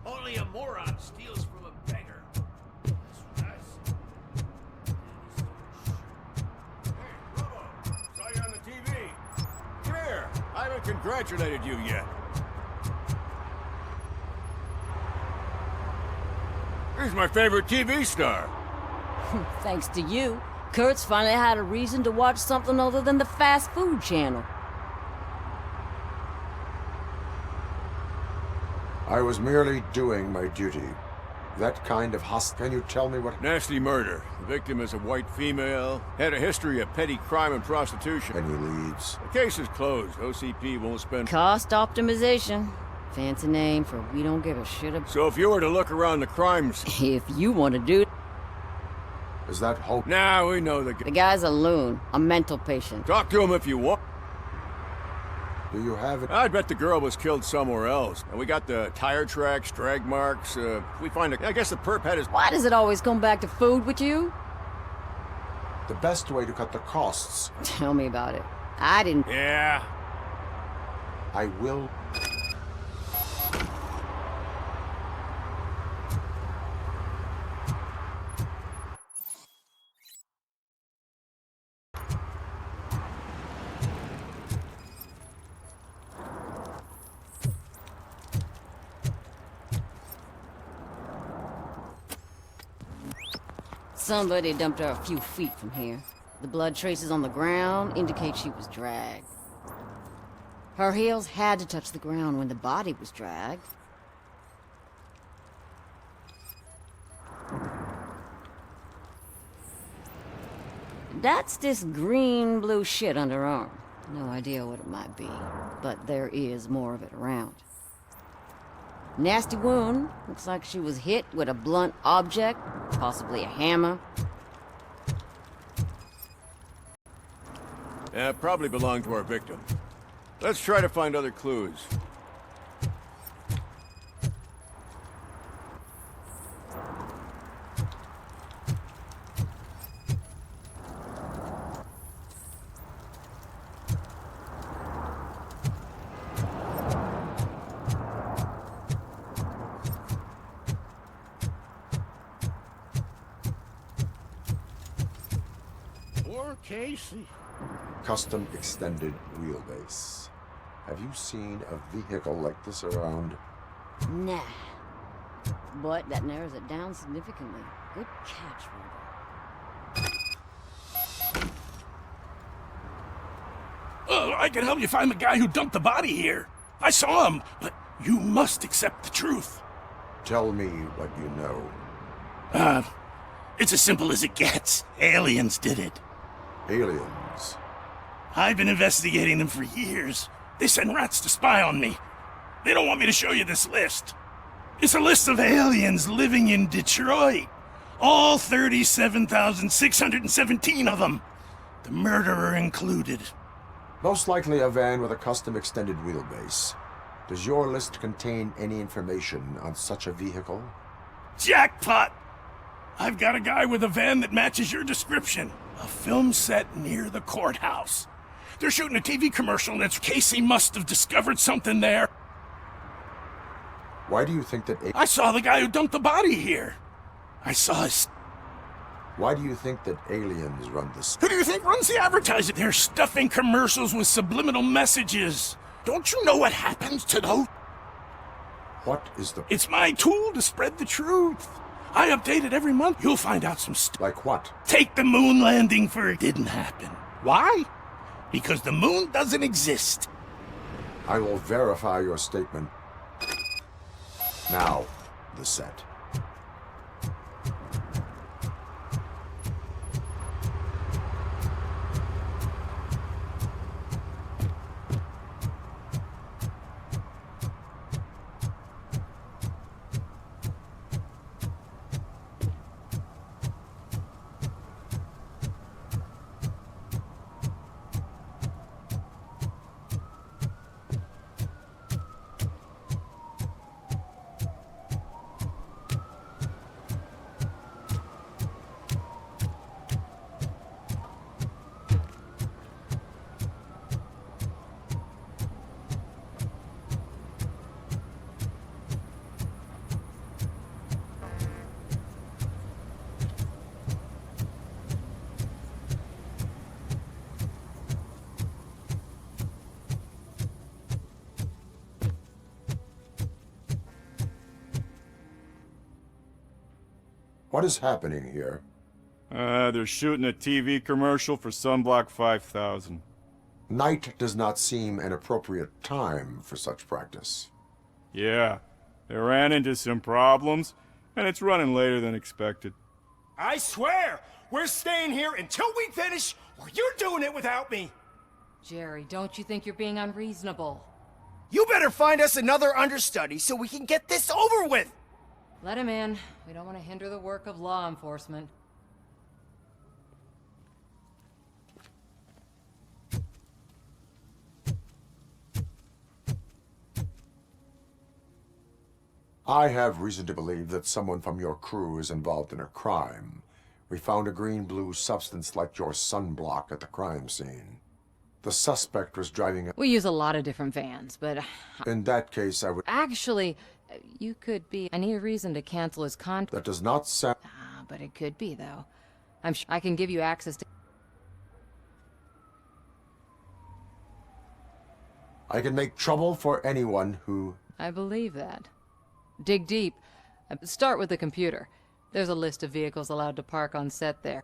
Only a moron steals from a beggar. That's what I said. Hey, Robo! Saw you on the TV. Come here. I haven't congratulated you yet. Here's my favorite TV star. Thanks to you, Kurt's finally had a reason to watch something other than the fast food channel. I was merely doing my duty. That kind of Can you tell me what... Nasty murder. The victim is a white female. Had a history of petty crime and prostitution. Any leads? The case is closed. OCP won't spend... Cost optimization. Fancy name for we don't give a shit about... So if you were to look around the crimes... If you want to do... Is that hope? Nah, we know the... The guy's a loon. A mental patient. Talk to him if you want. Do you have it? I bet the girl was killed somewhere else. And we got the tire tracks, drag marks. We find I guess the perp had his... Why does it always come back to food with you? The best way to cut the costs. Tell me about it. I didn't... Yeah. I will... Somebody dumped her a few feet from here. The blood traces on the ground indicate she was dragged. Her heels had to touch the ground when the body was dragged. That's this green-blue shit under her arm. No idea what it might be, but there is more of it around. Nasty wound. Looks like she was hit with a blunt object, possibly a hammer. Yeah, probably belonged to our victim. Let's try to find other clues. Casey. Custom extended wheelbase. Have you seen a vehicle like this around? Nah. But that narrows it down significantly. Good catch, Robert. I can help you find the guy who dumped the body here. I saw him, but you must accept the truth. Tell me what you know. It's as simple as it gets. Aliens did it. Aliens? I've been investigating them for years. They send rats to spy on me. They don't want me to show you this list. It's a list of aliens living in Detroit. All 37,617 of them. The murderer included. Most likely a van with a custom extended wheelbase. Does your list contain any information on such a vehicle? Jackpot! I've got a guy with a van that matches your description. A film set near the courthouse. They're shooting a TV commercial and Casey must have discovered something there. Why do you think that... I saw the guy who dumped the body here. I saw his... Why do you think that aliens run this? Who do you think runs the advertising? They're stuffing commercials with subliminal messages. Don't you know what happens to those? What is the... It's my tool to spread the truth. I update it every month. You'll find out some stuff. Like what? Take the moon landing for it didn't happen. Why? Because the moon doesn't exist. I will verify your statement. Now, the set. What is happening here? They're shooting a TV commercial for Sunblock 5000. Night does not seem an appropriate time for such practice. Yeah, they ran into some problems, and it's running later than expected. I swear, we're staying here until we finish, or you're doing it without me. Jerry, don't you think you're being unreasonable? You better find us another understudy so we can get this over with. Let him in. We don't want to hinder the work of law enforcement. I have reason to believe that someone from your crew is involved in a crime. We found a green-blue substance like your sunblock at the crime scene. The suspect was driving a... We use a lot of different vans, but... In that case, I would... Actually, you could be... I need a reason to cancel his contract. That does not sound... But it could be, though. I'm sure I can give you access to... I can make trouble for anyone who... I believe that. Dig deep. Start with the computer. There's a list of vehicles allowed to park on set there.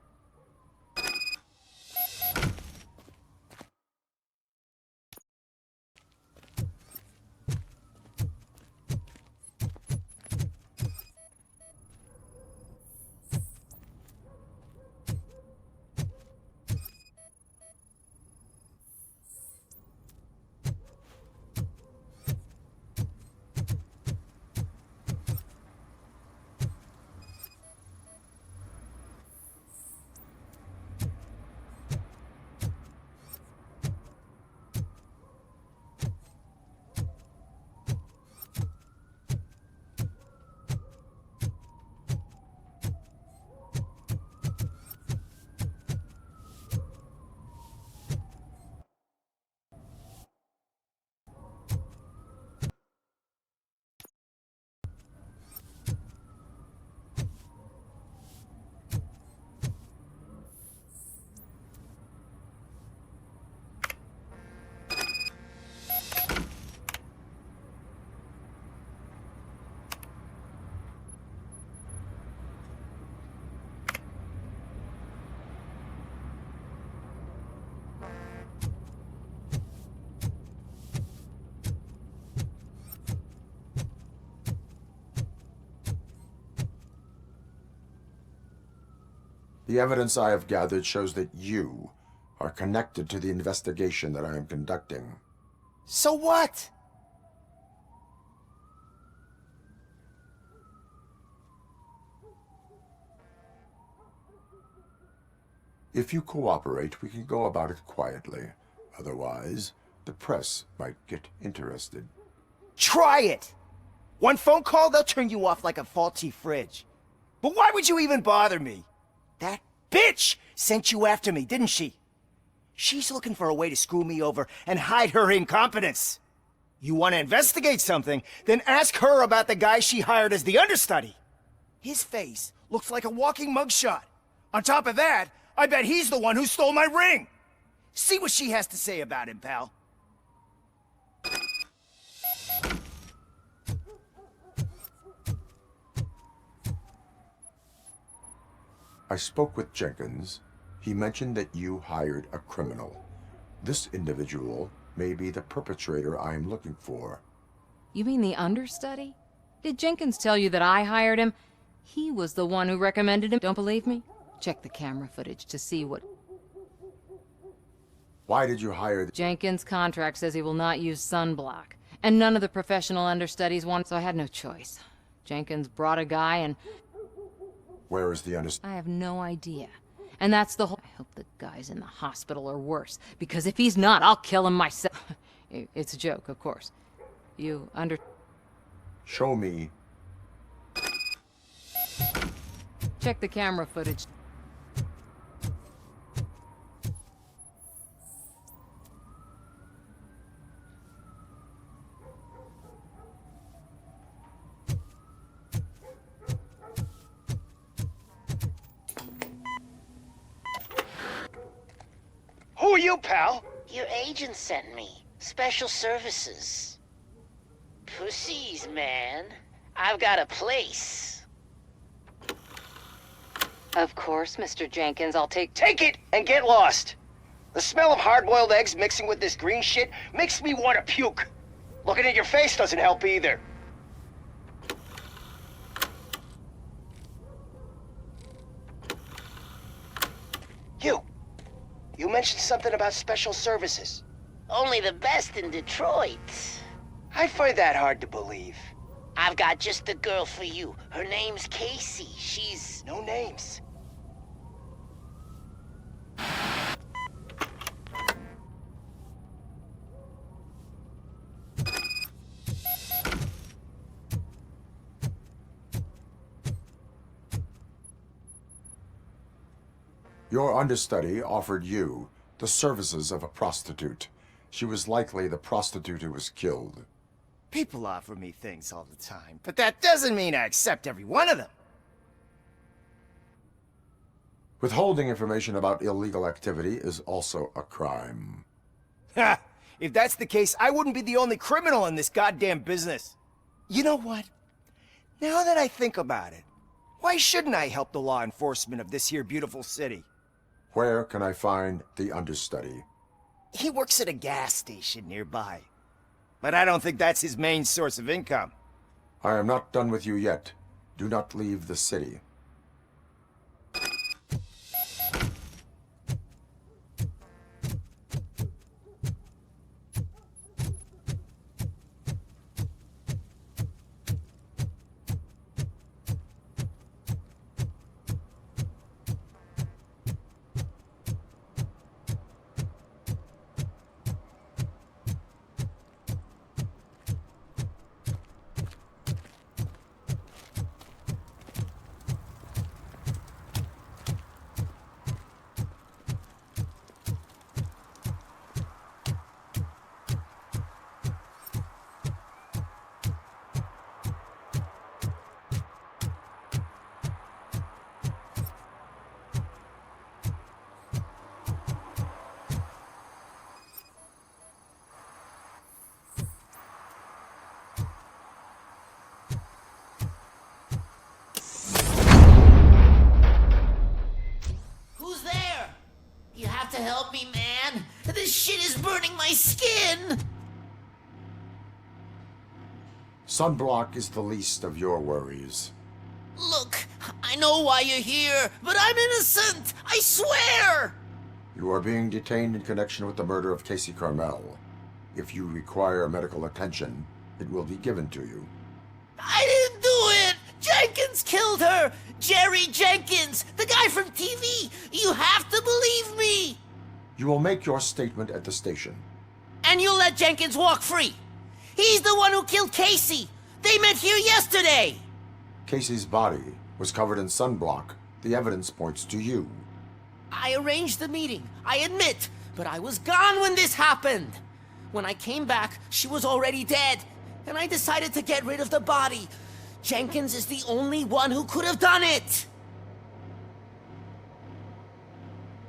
The evidence I have gathered shows that you are connected to the investigation that I am conducting. So what? If you cooperate, we can go about it quietly. Otherwise, the press might get interested. Try it! One phone call, they'll turn you off like a faulty fridge. But why would you even bother me? That bitch sent you after me, didn't she? She's looking for a way to screw me over and hide her incompetence. You want to investigate something, then ask her about the guy she hired as the understudy. His face looks like a walking mugshot. On top of that, I bet he's the one who stole my ring. See what she has to say about him, pal. I spoke with Jenkins. He mentioned that you hired a criminal. This individual may be the perpetrator I am looking for. You mean the understudy? Did Jenkins tell you that I hired him? He was the one who recommended him. Don't believe me? Check the camera footage to see what... Why did you hire... Jenkins' contract says he will not use sunblock. And none of the professional understudies want, so I had no choice. Jenkins brought a guy and... Where is the understudy? I have no idea. And that's the whole... I hope the guy's in the hospital or worse. Because if he's not, I'll kill him myself. It's a joke, of course. You under... Show me. Check the camera footage. Who are you, pal? Your agent sent me. Special services. Pussies, man. I've got a place. Of course, Mr. Jenkins, I'll take it and get lost. The smell of hard-boiled eggs mixing with this green shit makes me want to puke. Looking at your face doesn't help either. You mentioned something about special services. Only the best in Detroit. I find that hard to believe. I've got just the girl for you. Her name's Casey. She's... No names. Your understudy offered you the services of a prostitute. She was likely the prostitute who was killed. People offer me things all the time, but that doesn't mean I accept every one of them. Withholding information about illegal activity is also a crime. Ha! If that's the case, I wouldn't be the only criminal in this goddamn business. You know what? Now that I think about it, why shouldn't I help the law enforcement of this here beautiful city? Where can I find the understudy? He works at a gas station nearby. But I don't think that's his main source of income. I am not done with you yet. Do not leave the city. To help me, man. This shit is burning my skin. Sunblock is the least of your worries. Look, I know why you're here, but I'm innocent. I swear. You are being detained in connection with the murder of Casey Carmel. If you require medical attention, it will be given to you. I didn't do it. Jenkins killed her. Jerry Jenkins, the guy from TV. You have to believe me. You will make your statement at the station. And you'll let Jenkins walk free. He's the one who killed Casey. They met here yesterday. Casey's body was covered in sunblock. The evidence points to you. I arranged the meeting, I admit, but I was gone when this happened. When I came back, she was already dead, and I decided to get rid of the body. Jenkins is the only one who could have done it.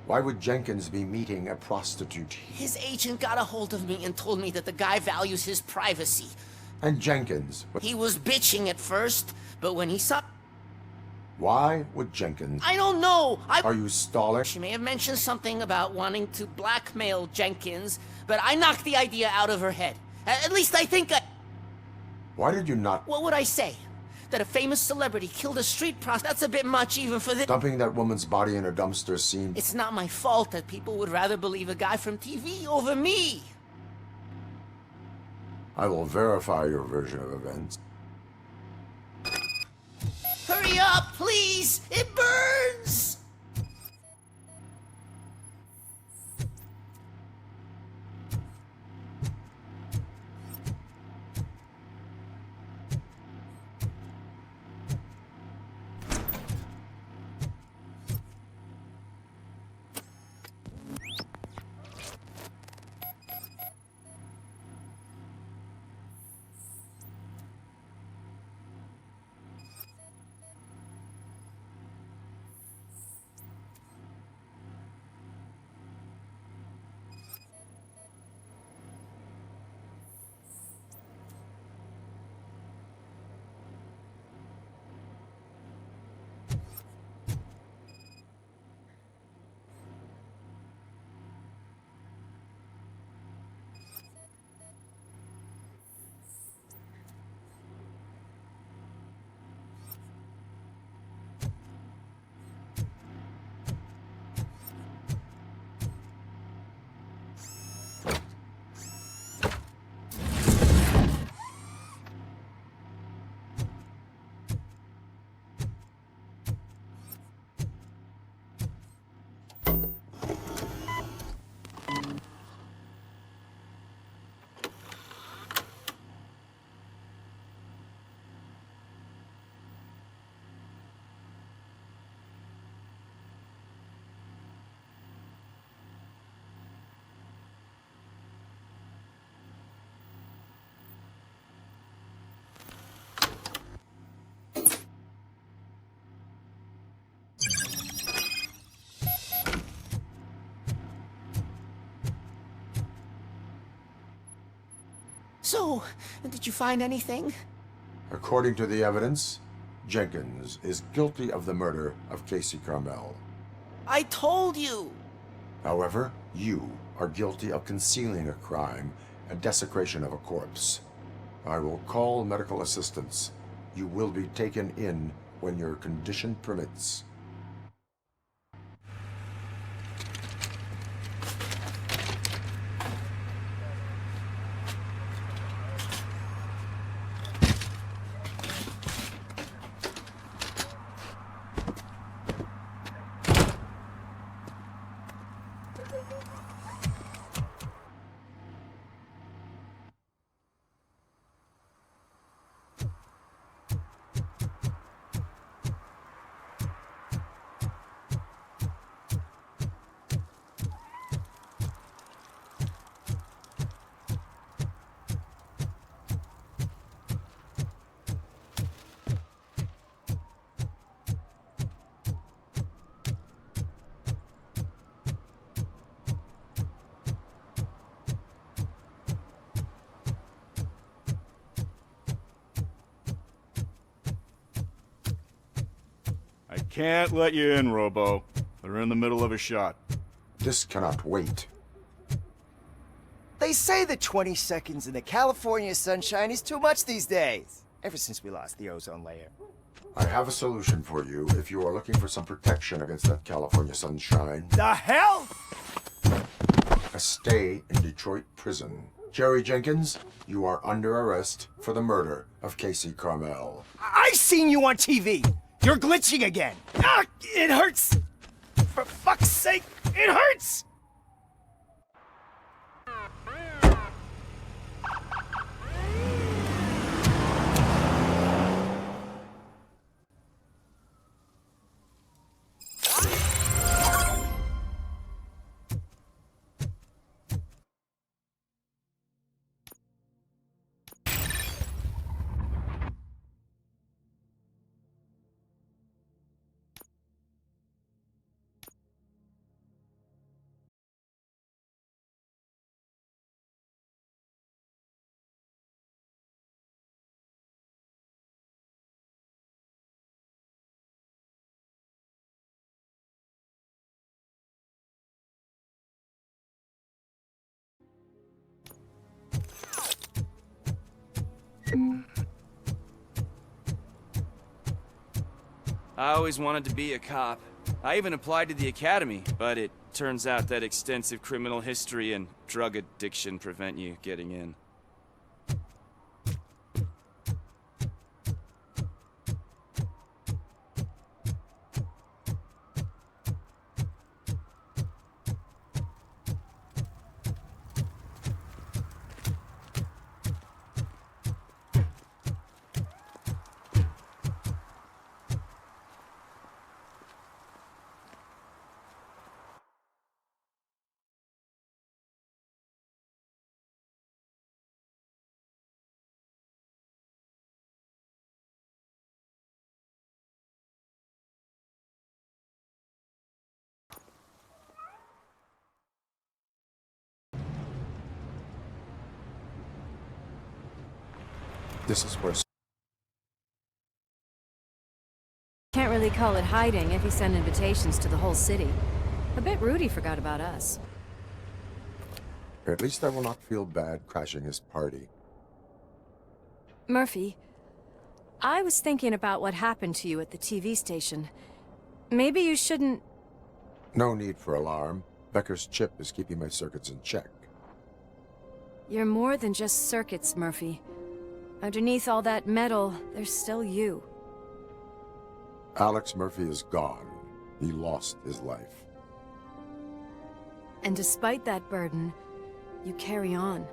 Why would Jenkins be meeting a prostitute? His agent got a hold of me and told me that the guy values his privacy. And Jenkins? He was bitching at first, but when he saw... Why would Jenkins? I don't know. Are you stalling? She may have mentioned something about wanting to blackmail Jenkins, but I knocked the idea out of her head. At least I think I... Why did you not... What would I say? That a famous celebrity killed a street prostitute? That's a bit much even for this... Dumping that woman's body in a dumpster seemed... It's not my fault that people would rather believe a guy from TV over me. I will verify your version of events. Hurry up, please! It burns! So, did you find anything? According to the evidence, Jenkins is guilty of the murder of Casey Carmel. I told you! However, you are guilty of concealing a crime and desecration of a corpse. I will call medical assistance. You will be taken in when your condition permits. I can't let you in, Robo. They're in the middle of a shot. This cannot wait. They say that 20 seconds in the California sunshine is too much these days. Ever since we lost the ozone layer. I have a solution for you if you are looking for some protection against that California sunshine. The hell? A stay in Detroit prison. Jerry Jenkins, you are under arrest for the murder of Casey Carmel. I seen you on TV. You're glitching again. Ah, it hurts. For fuck's sake, it hurts. I always wanted to be a cop. I even applied to the academy, but it turns out that extensive criminal history and drug addiction prevent you getting in. This is where... Can't really call it hiding if you send invitations to the whole city. I bet Rudy forgot about us. At least I will not feel bad crashing his party. Murphy, I was thinking about what happened to you at the TV station. Maybe you shouldn't... No need for alarm. Becker's chip is keeping my circuits in check. You're more than just circuits, Murphy. Underneath all that metal, there's still you. Alex Murphy is gone. He lost his life. And despite that burden, you carry on.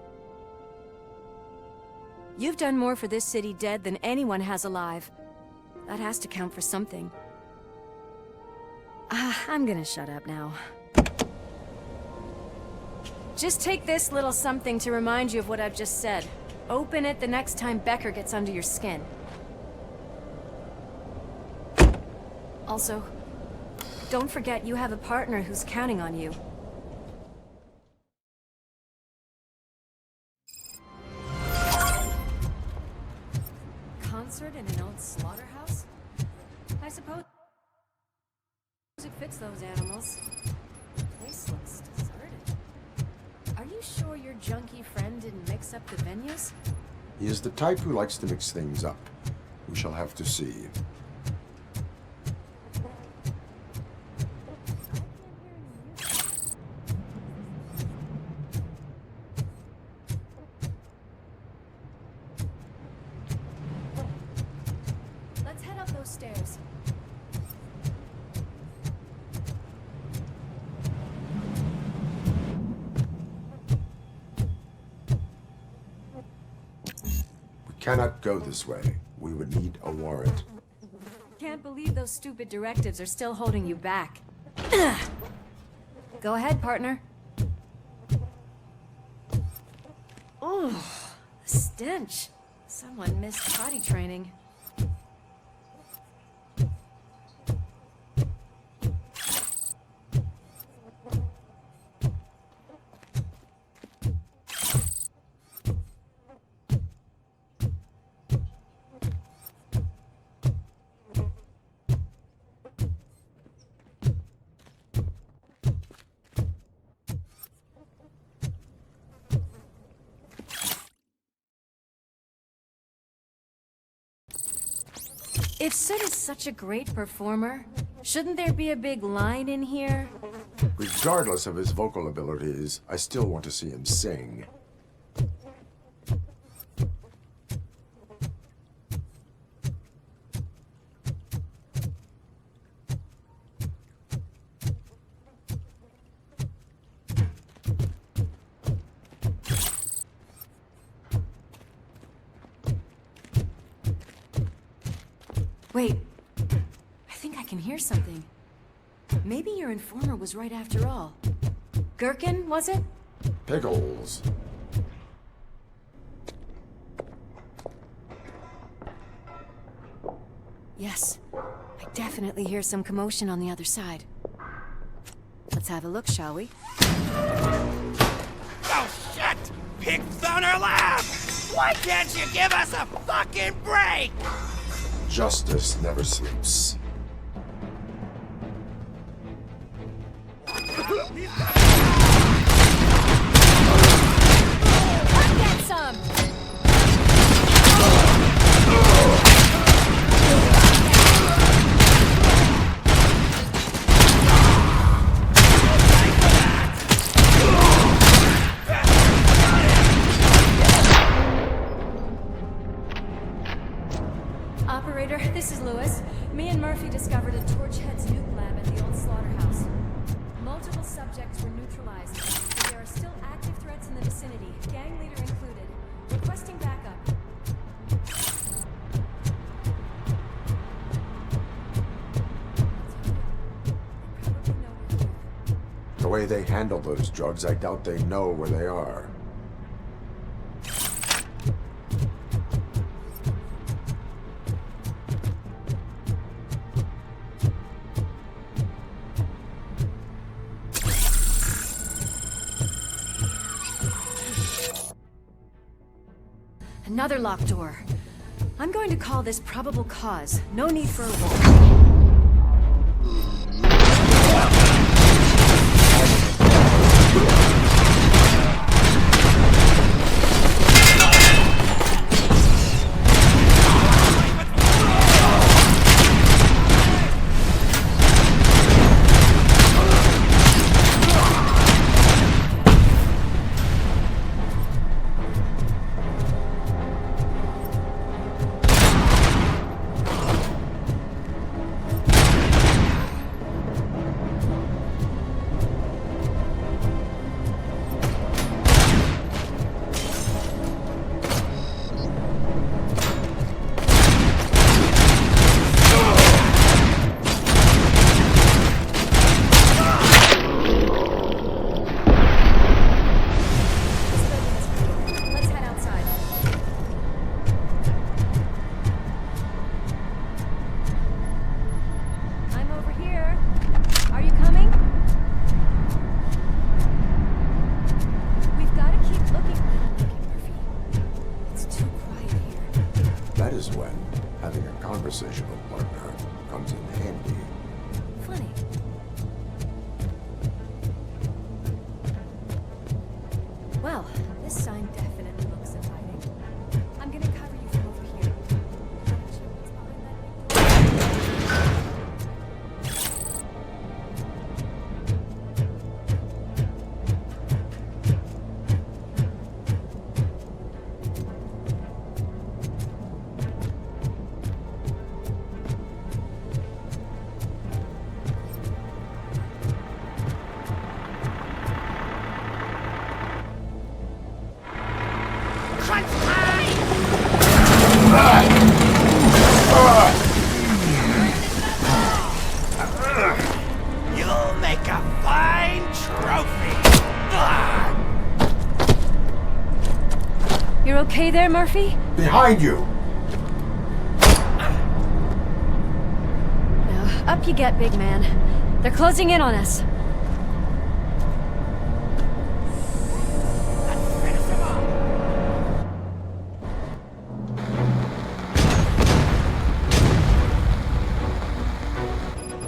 You've done more for this city dead than anyone has alive. That has to count for something. I'm gonna shut up now. Just take this little something to remind you of what I've just said. Open it the next time Becker gets under your skin. Also, don't forget you have a partner who's counting on you. concert in an old slaughterhouse? I suppose it fits those animals. The place looks deserted. Are you sure your junkie friend didn't mix up the venues? He is the type who likes to mix things up. We shall have to see. Let's head up those stairs. Cannot go this way. We would need a warrant. Can't believe those stupid directives are still holding you back. Go ahead, partner. Ooh, the stench. Someone missed potty training. If Sid is such a great performer, shouldn't there be a big line in here? Regardless of his vocal abilities, I still want to see him sing. Wait, I think I can hear something. Maybe your informer was right after all. Gherkin, was it? Pickles. Yes, I definitely hear some commotion on the other side. Let's have a look, shall we? Oh shit! Pigs on our lab! Why can't you give us a fucking break? Justice never sleeps. Get some! Operator, this is Lewis. Me and Murphy discovered a Torchhead's nuke lab at the old slaughterhouse. Multiple subjects were neutralized, but there are still active threats in the vicinity, gang leader included. Requesting backup. The way they handle those drugs, I doubt they know where they are. Another locked door. I'm going to call this probable cause. No need for a warrant. Having a conversational partner comes in handy. Funny. Well, this sign definitely looks inviting. I'm gonna cover you from over here. You'll make a fine trophy. You're okay there, Murphy? Behind you! Now, up you get, big man. They're closing in on us.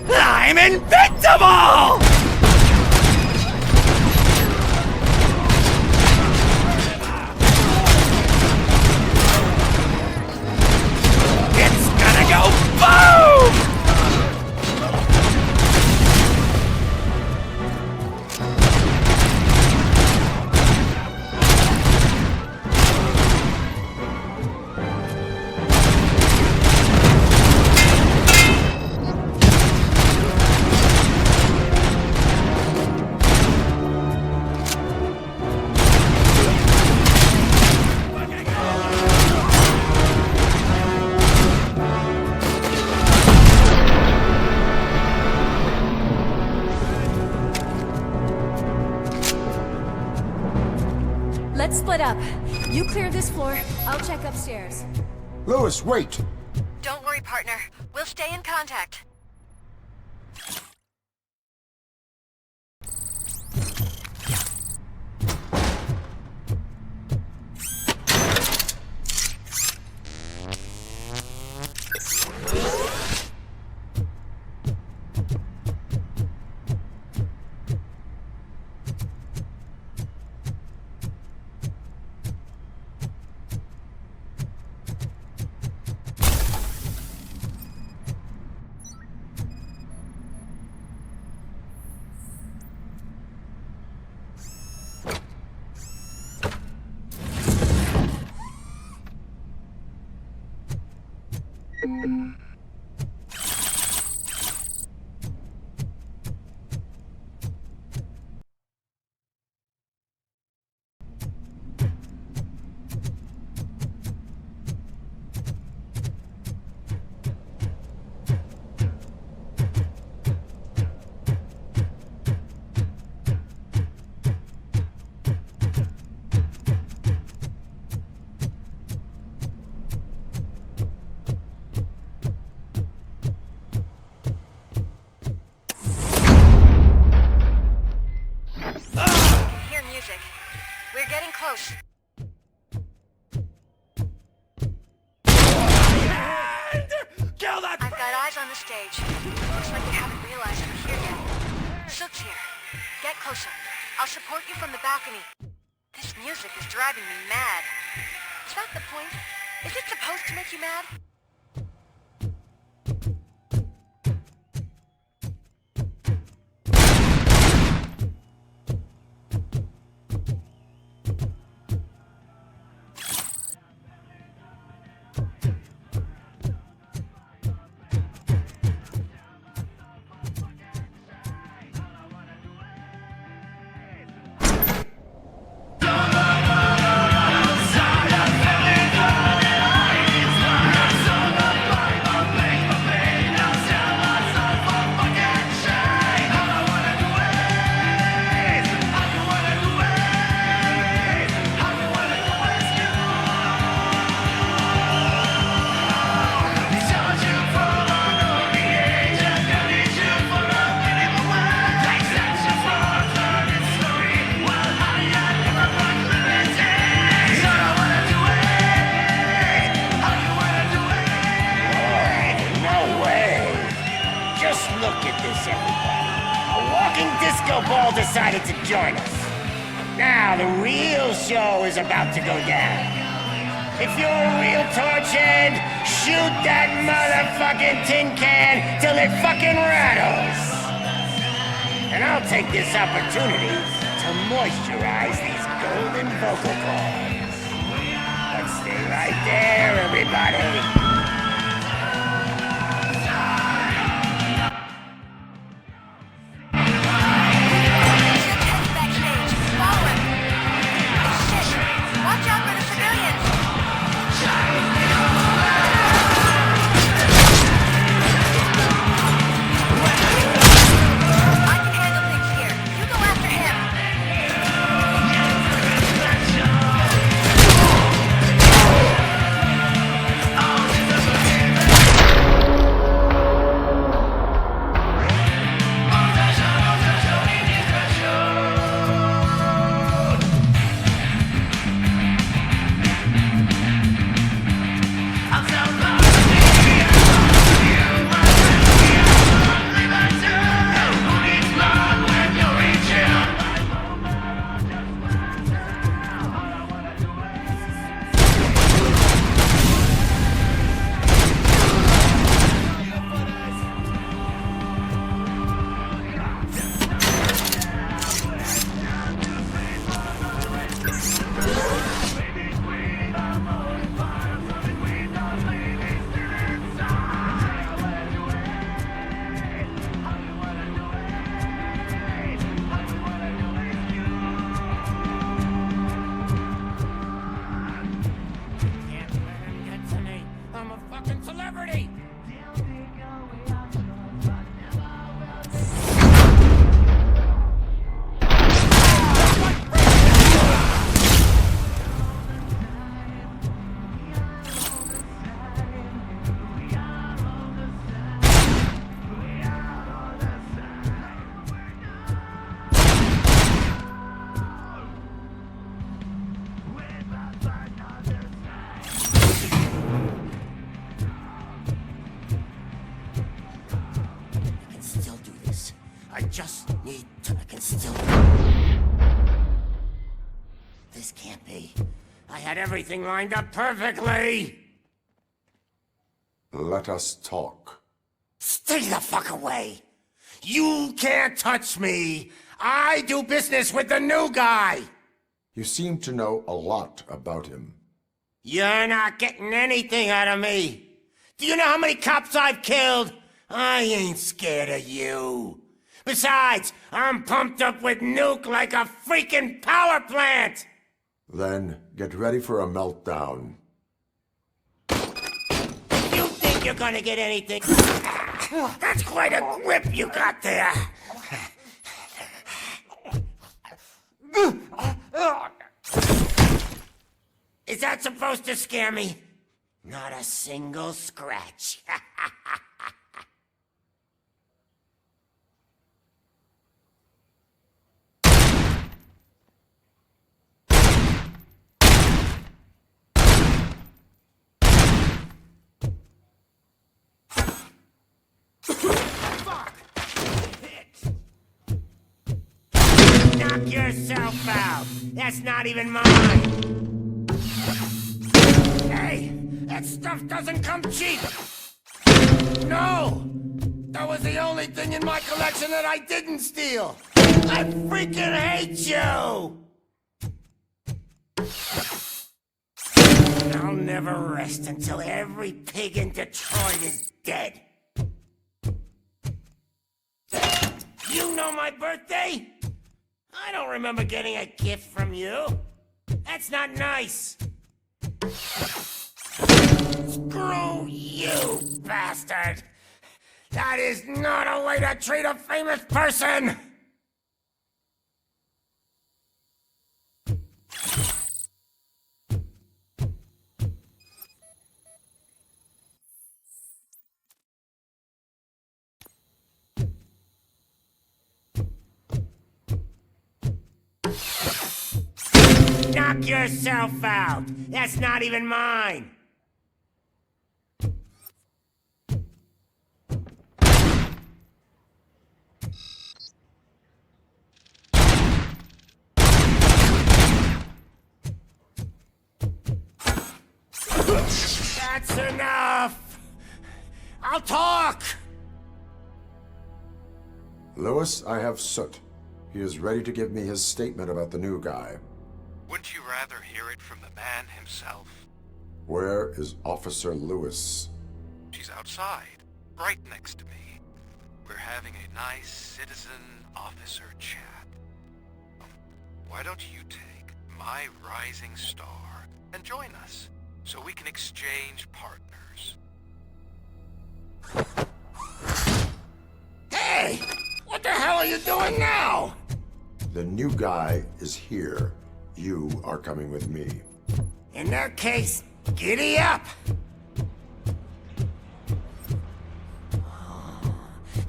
I'm invincible! It's gonna go boom! Let's split up. You clear this floor, I'll check upstairs. Lewis, wait! Don't worry, partner. We'll stay in contact. We're getting close. Kill that! I've got eyes on the stage. Looks like they haven't realized I'm here yet. Sook's here. Get closer. I'll support you from the balcony. This music is driving me mad. Is that the point? Is it supposed to make you mad? everybody. A walking disco ball decided to join us. Now the real show is about to go down. If you're a real torchhead, shoot that motherfucking tin can till it fucking rattles. And I'll take this opportunity to moisturize these golden vocal cords. But stay right there, everybody. Watch out for the civilians! I can handle things here. You go after him. This can't be. I had everything lined up perfectly! Let us talk. Stay the fuck away! You can't touch me! I do business with the new guy! You seem to know a lot about him. You're not getting anything out of me! Do you know how many cops I've killed? I ain't scared of you. Besides, I'm pumped up with nuke like a freaking power plant! Then get ready for a meltdown. You think you're gonna get anything? That's quite a grip you got there! Is that supposed to scare me? Not a single scratch. Knock yourself out. That's not even mine. Hey, that stuff doesn't come cheap. No, that was the only thing in my collection that I didn't steal. I freaking hate you. I'll never rest until every pig in Detroit is dead. You know my birthday? I don't remember getting a gift from you. That's not nice. Screw you, bastard! That is not a way to treat a famous person! Knock yourself out! That's not even mine! That's enough! I'll talk! Lewis, I have Soot. He is ready to give me his statement about the new guy. Wouldn't you rather hear it from the man himself? Where is Officer Lewis? She's outside, right next to me. We're having a nice citizen-officer chat. Why don't you take my rising star and join us, so we can exchange partners? Hey! What the hell are you doing now? The new guy is here. You are coming with me. In that case, giddy up!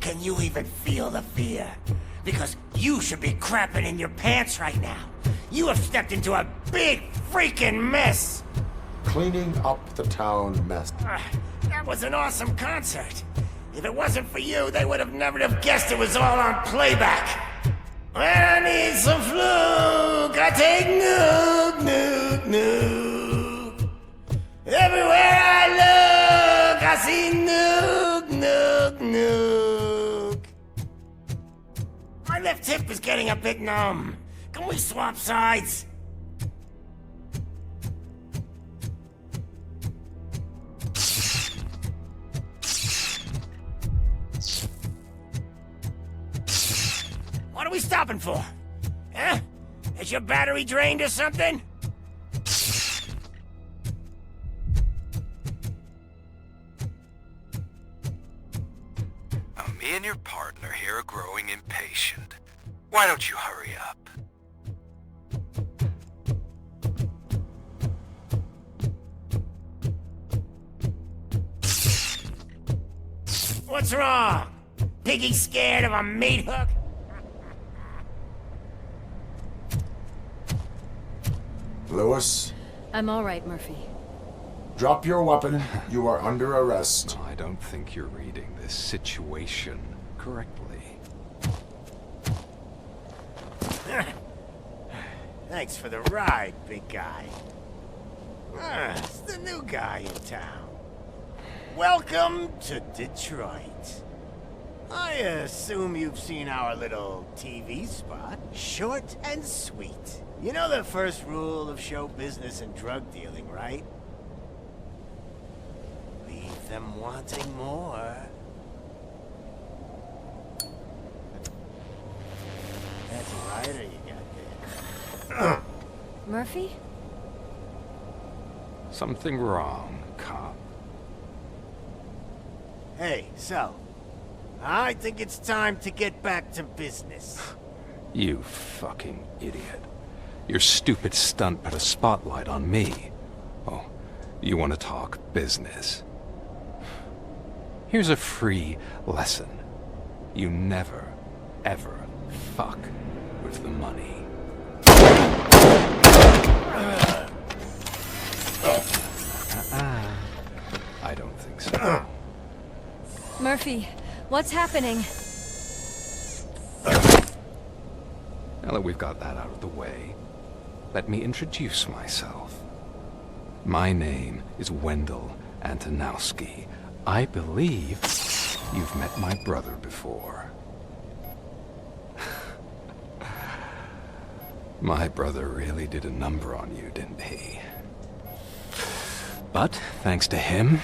Can you even feel the fear? Because you should be crapping in your pants right now. You have stepped into a big freaking mess! Cleaning up the town mess. That was an awesome concert. If it wasn't for you, they would have never have guessed it was all on playback. When I need some fluke, I take nuke, nuke, nuke. Everywhere I look, I see nuke, nuke, nuke. My left hip is getting a bit numb. Can we swap sides? What are we stopping for? Huh? Is your battery drained or something? Me and your partner here are growing impatient. Why don't you hurry up? What's wrong? Piggy scared of a meat hook? Lewis? I'm all right, Murphy. Drop your weapon. You are under arrest. I don't think you're reading this situation correctly. Thanks for the ride, big guy. It's the new guy in town. Welcome to Detroit. I assume you've seen our little TV spot. Short and sweet. You know the first rule of show business and drug dealing, right? Leave them wanting more. That's a rider you got there. Murphy? Something wrong, cop. Hey, so, I think it's time to get back to business. You fucking idiot. Your stupid stunt put a spotlight on me. Oh, you want to talk business? Here's a free lesson. You never, ever fuck with the money. I don't think so. Murphy, what's happening? Now that we've got that out of the way, let me introduce myself. My name is Wendell Antonowski. I believe you've met my brother before. My brother really did a number on you, didn't he? But thanks to him,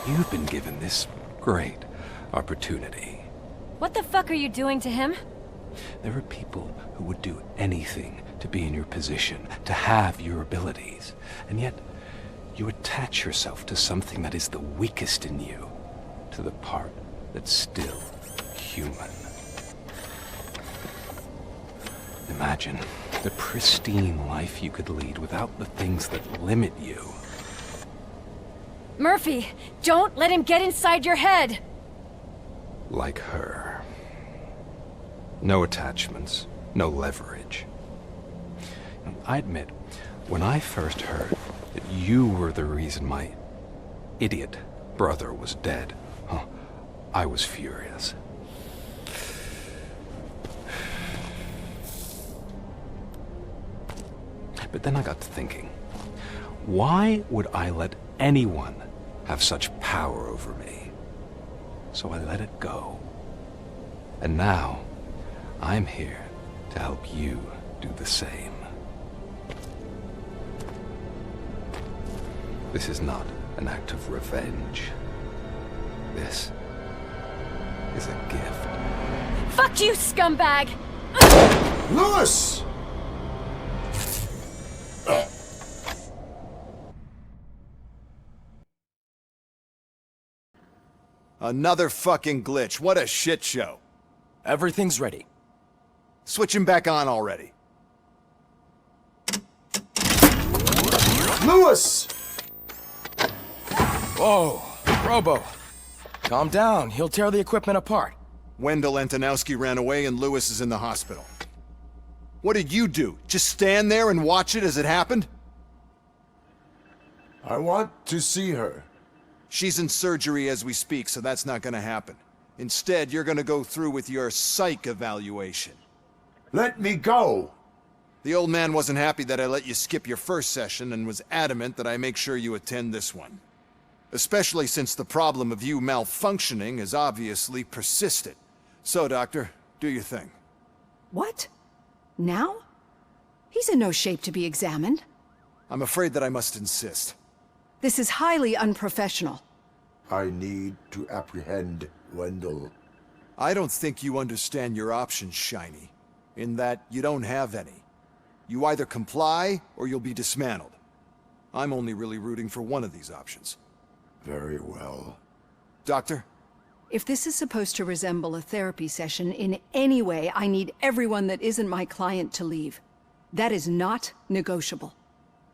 you've been given this great opportunity. What the fuck are you doing to him? There are people who would do anything to be in your position, to have your abilities, and yet you attach yourself to something that is the weakest in you, to the part that's still human. Imagine the pristine life you could lead without the things that limit you. Murphy, don't let him get inside your head! Like her. No attachments, no leverage. I admit, when I first heard that you were the reason my idiot brother was dead, I was furious. But then I got to thinking, why would I let anyone have such power over me. So I let it go. And now, I'm here to help you do the same. This is not an act of revenge. This is a gift. Fuck you, scumbag! Lewis! Another fucking glitch. What a shit show. Everything's ready. Switch him back on already. Lewis! Whoa, Robo. Calm down. He'll tear the equipment apart. Wendell Antonowski ran away and Lewis is in the hospital. What did you do? Just stand there and watch it as it happened? I want to see her. She's in surgery as we speak, so that's not gonna happen. Instead, you're gonna go through with your psych evaluation. Let me go! The old man wasn't happy that I let you skip your first session and was adamant that I make sure you attend this one. Especially since the problem of you malfunctioning has obviously persisted. So, Doctor, do your thing. What? Now? He's in no shape to be examined. I'm afraid that I must insist. This is highly unprofessional. I need to apprehend Wendell. I don't think you understand your options, Shiny. In that you don't have any. You either comply, or you'll be dismantled. I'm only really rooting for one of these options. Very well. Doctor? If this is supposed to resemble a therapy session in any way, I need everyone that isn't my client to leave. That is not negotiable.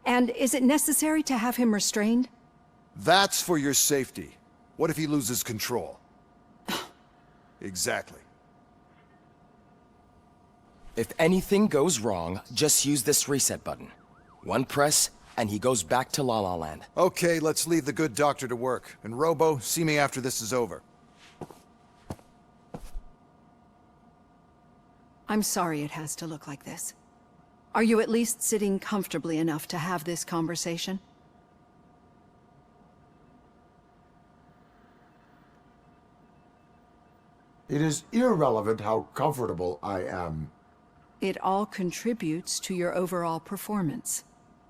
And is it necessary to have him restrained? That's for your safety. What if he loses control? Exactly. If anything goes wrong, just use this reset button. One press, and he goes back to La La Land. Okay, let's leave the good doctor to work. And Robo, see me after this is over. I'm sorry it has to look like this. Are you at least sitting comfortably enough to have this conversation? It is irrelevant how comfortable I am. It all contributes to your overall performance.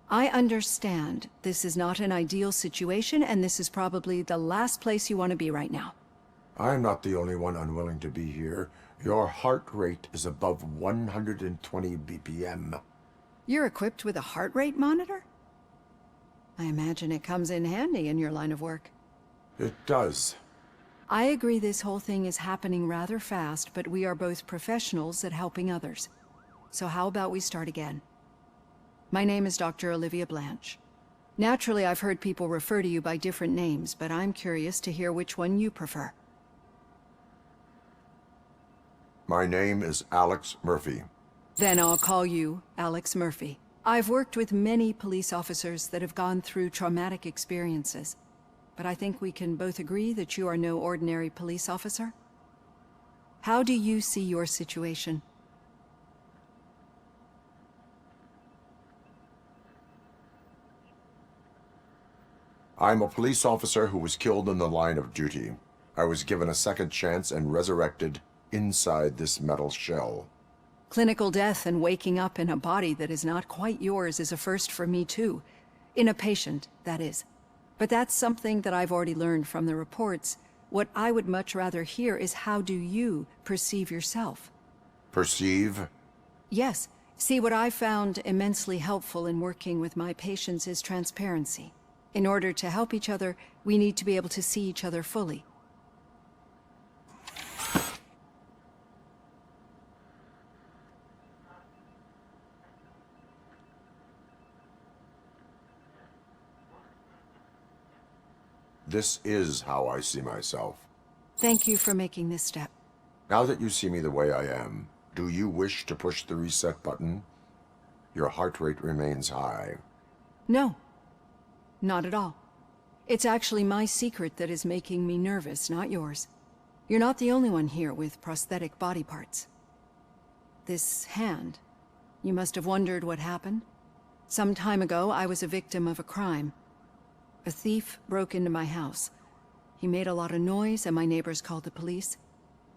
I understand this is not an ideal situation, and this is probably the last place you want to be right now. I'm not the only one unwilling to be here. Your heart rate is above 120 BPM. You're equipped with a heart rate monitor? I imagine it comes in handy in your line of work. It does. I agree this whole thing is happening rather fast, but we are both professionals at helping others. So how about we start again? My name is Dr. Olivia Blanche. Naturally, I've heard people refer to you by different names, but I'm curious to hear which one you prefer. My name is Alex Murphy. Then I'll call you Alex Murphy. I've worked with many police officers that have gone through traumatic experiences, but I think we can both agree that you are no ordinary police officer. How do you see your situation? I'm a police officer who was killed in the line of duty. I was given a second chance and resurrected inside this metal shell. Clinical death and waking up in a body that is not quite yours is a first for me too. In a patient, that is. But that's something that I've already learned from the reports. What I would much rather hear is how do you perceive yourself? Perceive? Yes. See, what I found immensely helpful in working with my patients is transparency. In order to help each other, we need to be able to see each other fully. This is how I see myself. Thank you for making this step. Now that you see me the way I am, do you wish to push the reset button? Your heart rate remains high. No. Not at all. It's actually my secret that is making me nervous, not yours. You're not the only one here with prosthetic body parts. This hand, you must have wondered what happened. Some time ago, I was a victim of a crime. A thief broke into my house. He made a lot of noise and my neighbors called the police.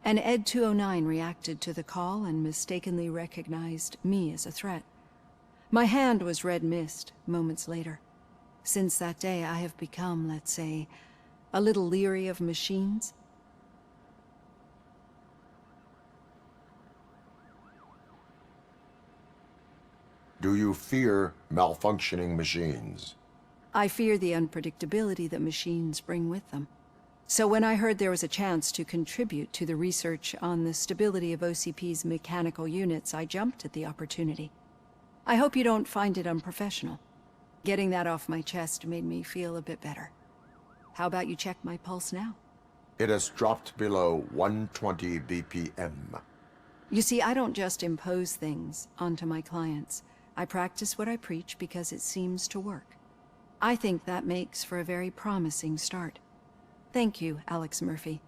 And Ed 209 reacted to the call and mistakenly recognized me as a threat. My hand was red mist moments later. Since that day, I have become, let's say, a little leery of machines. Do you fear malfunctioning machines? I fear the unpredictability that machines bring with them. So when I heard there was a chance to contribute to the research on the stability of OCP's mechanical units, I jumped at the opportunity. I hope you don't find it unprofessional. Getting that off my chest made me feel a bit better. How about you check my pulse now? It has dropped below 120 BPM. You see, I don't just impose things onto my clients. I practice what I preach because it seems to work. I think that makes for a very promising start. Thank you, Alex Murphy.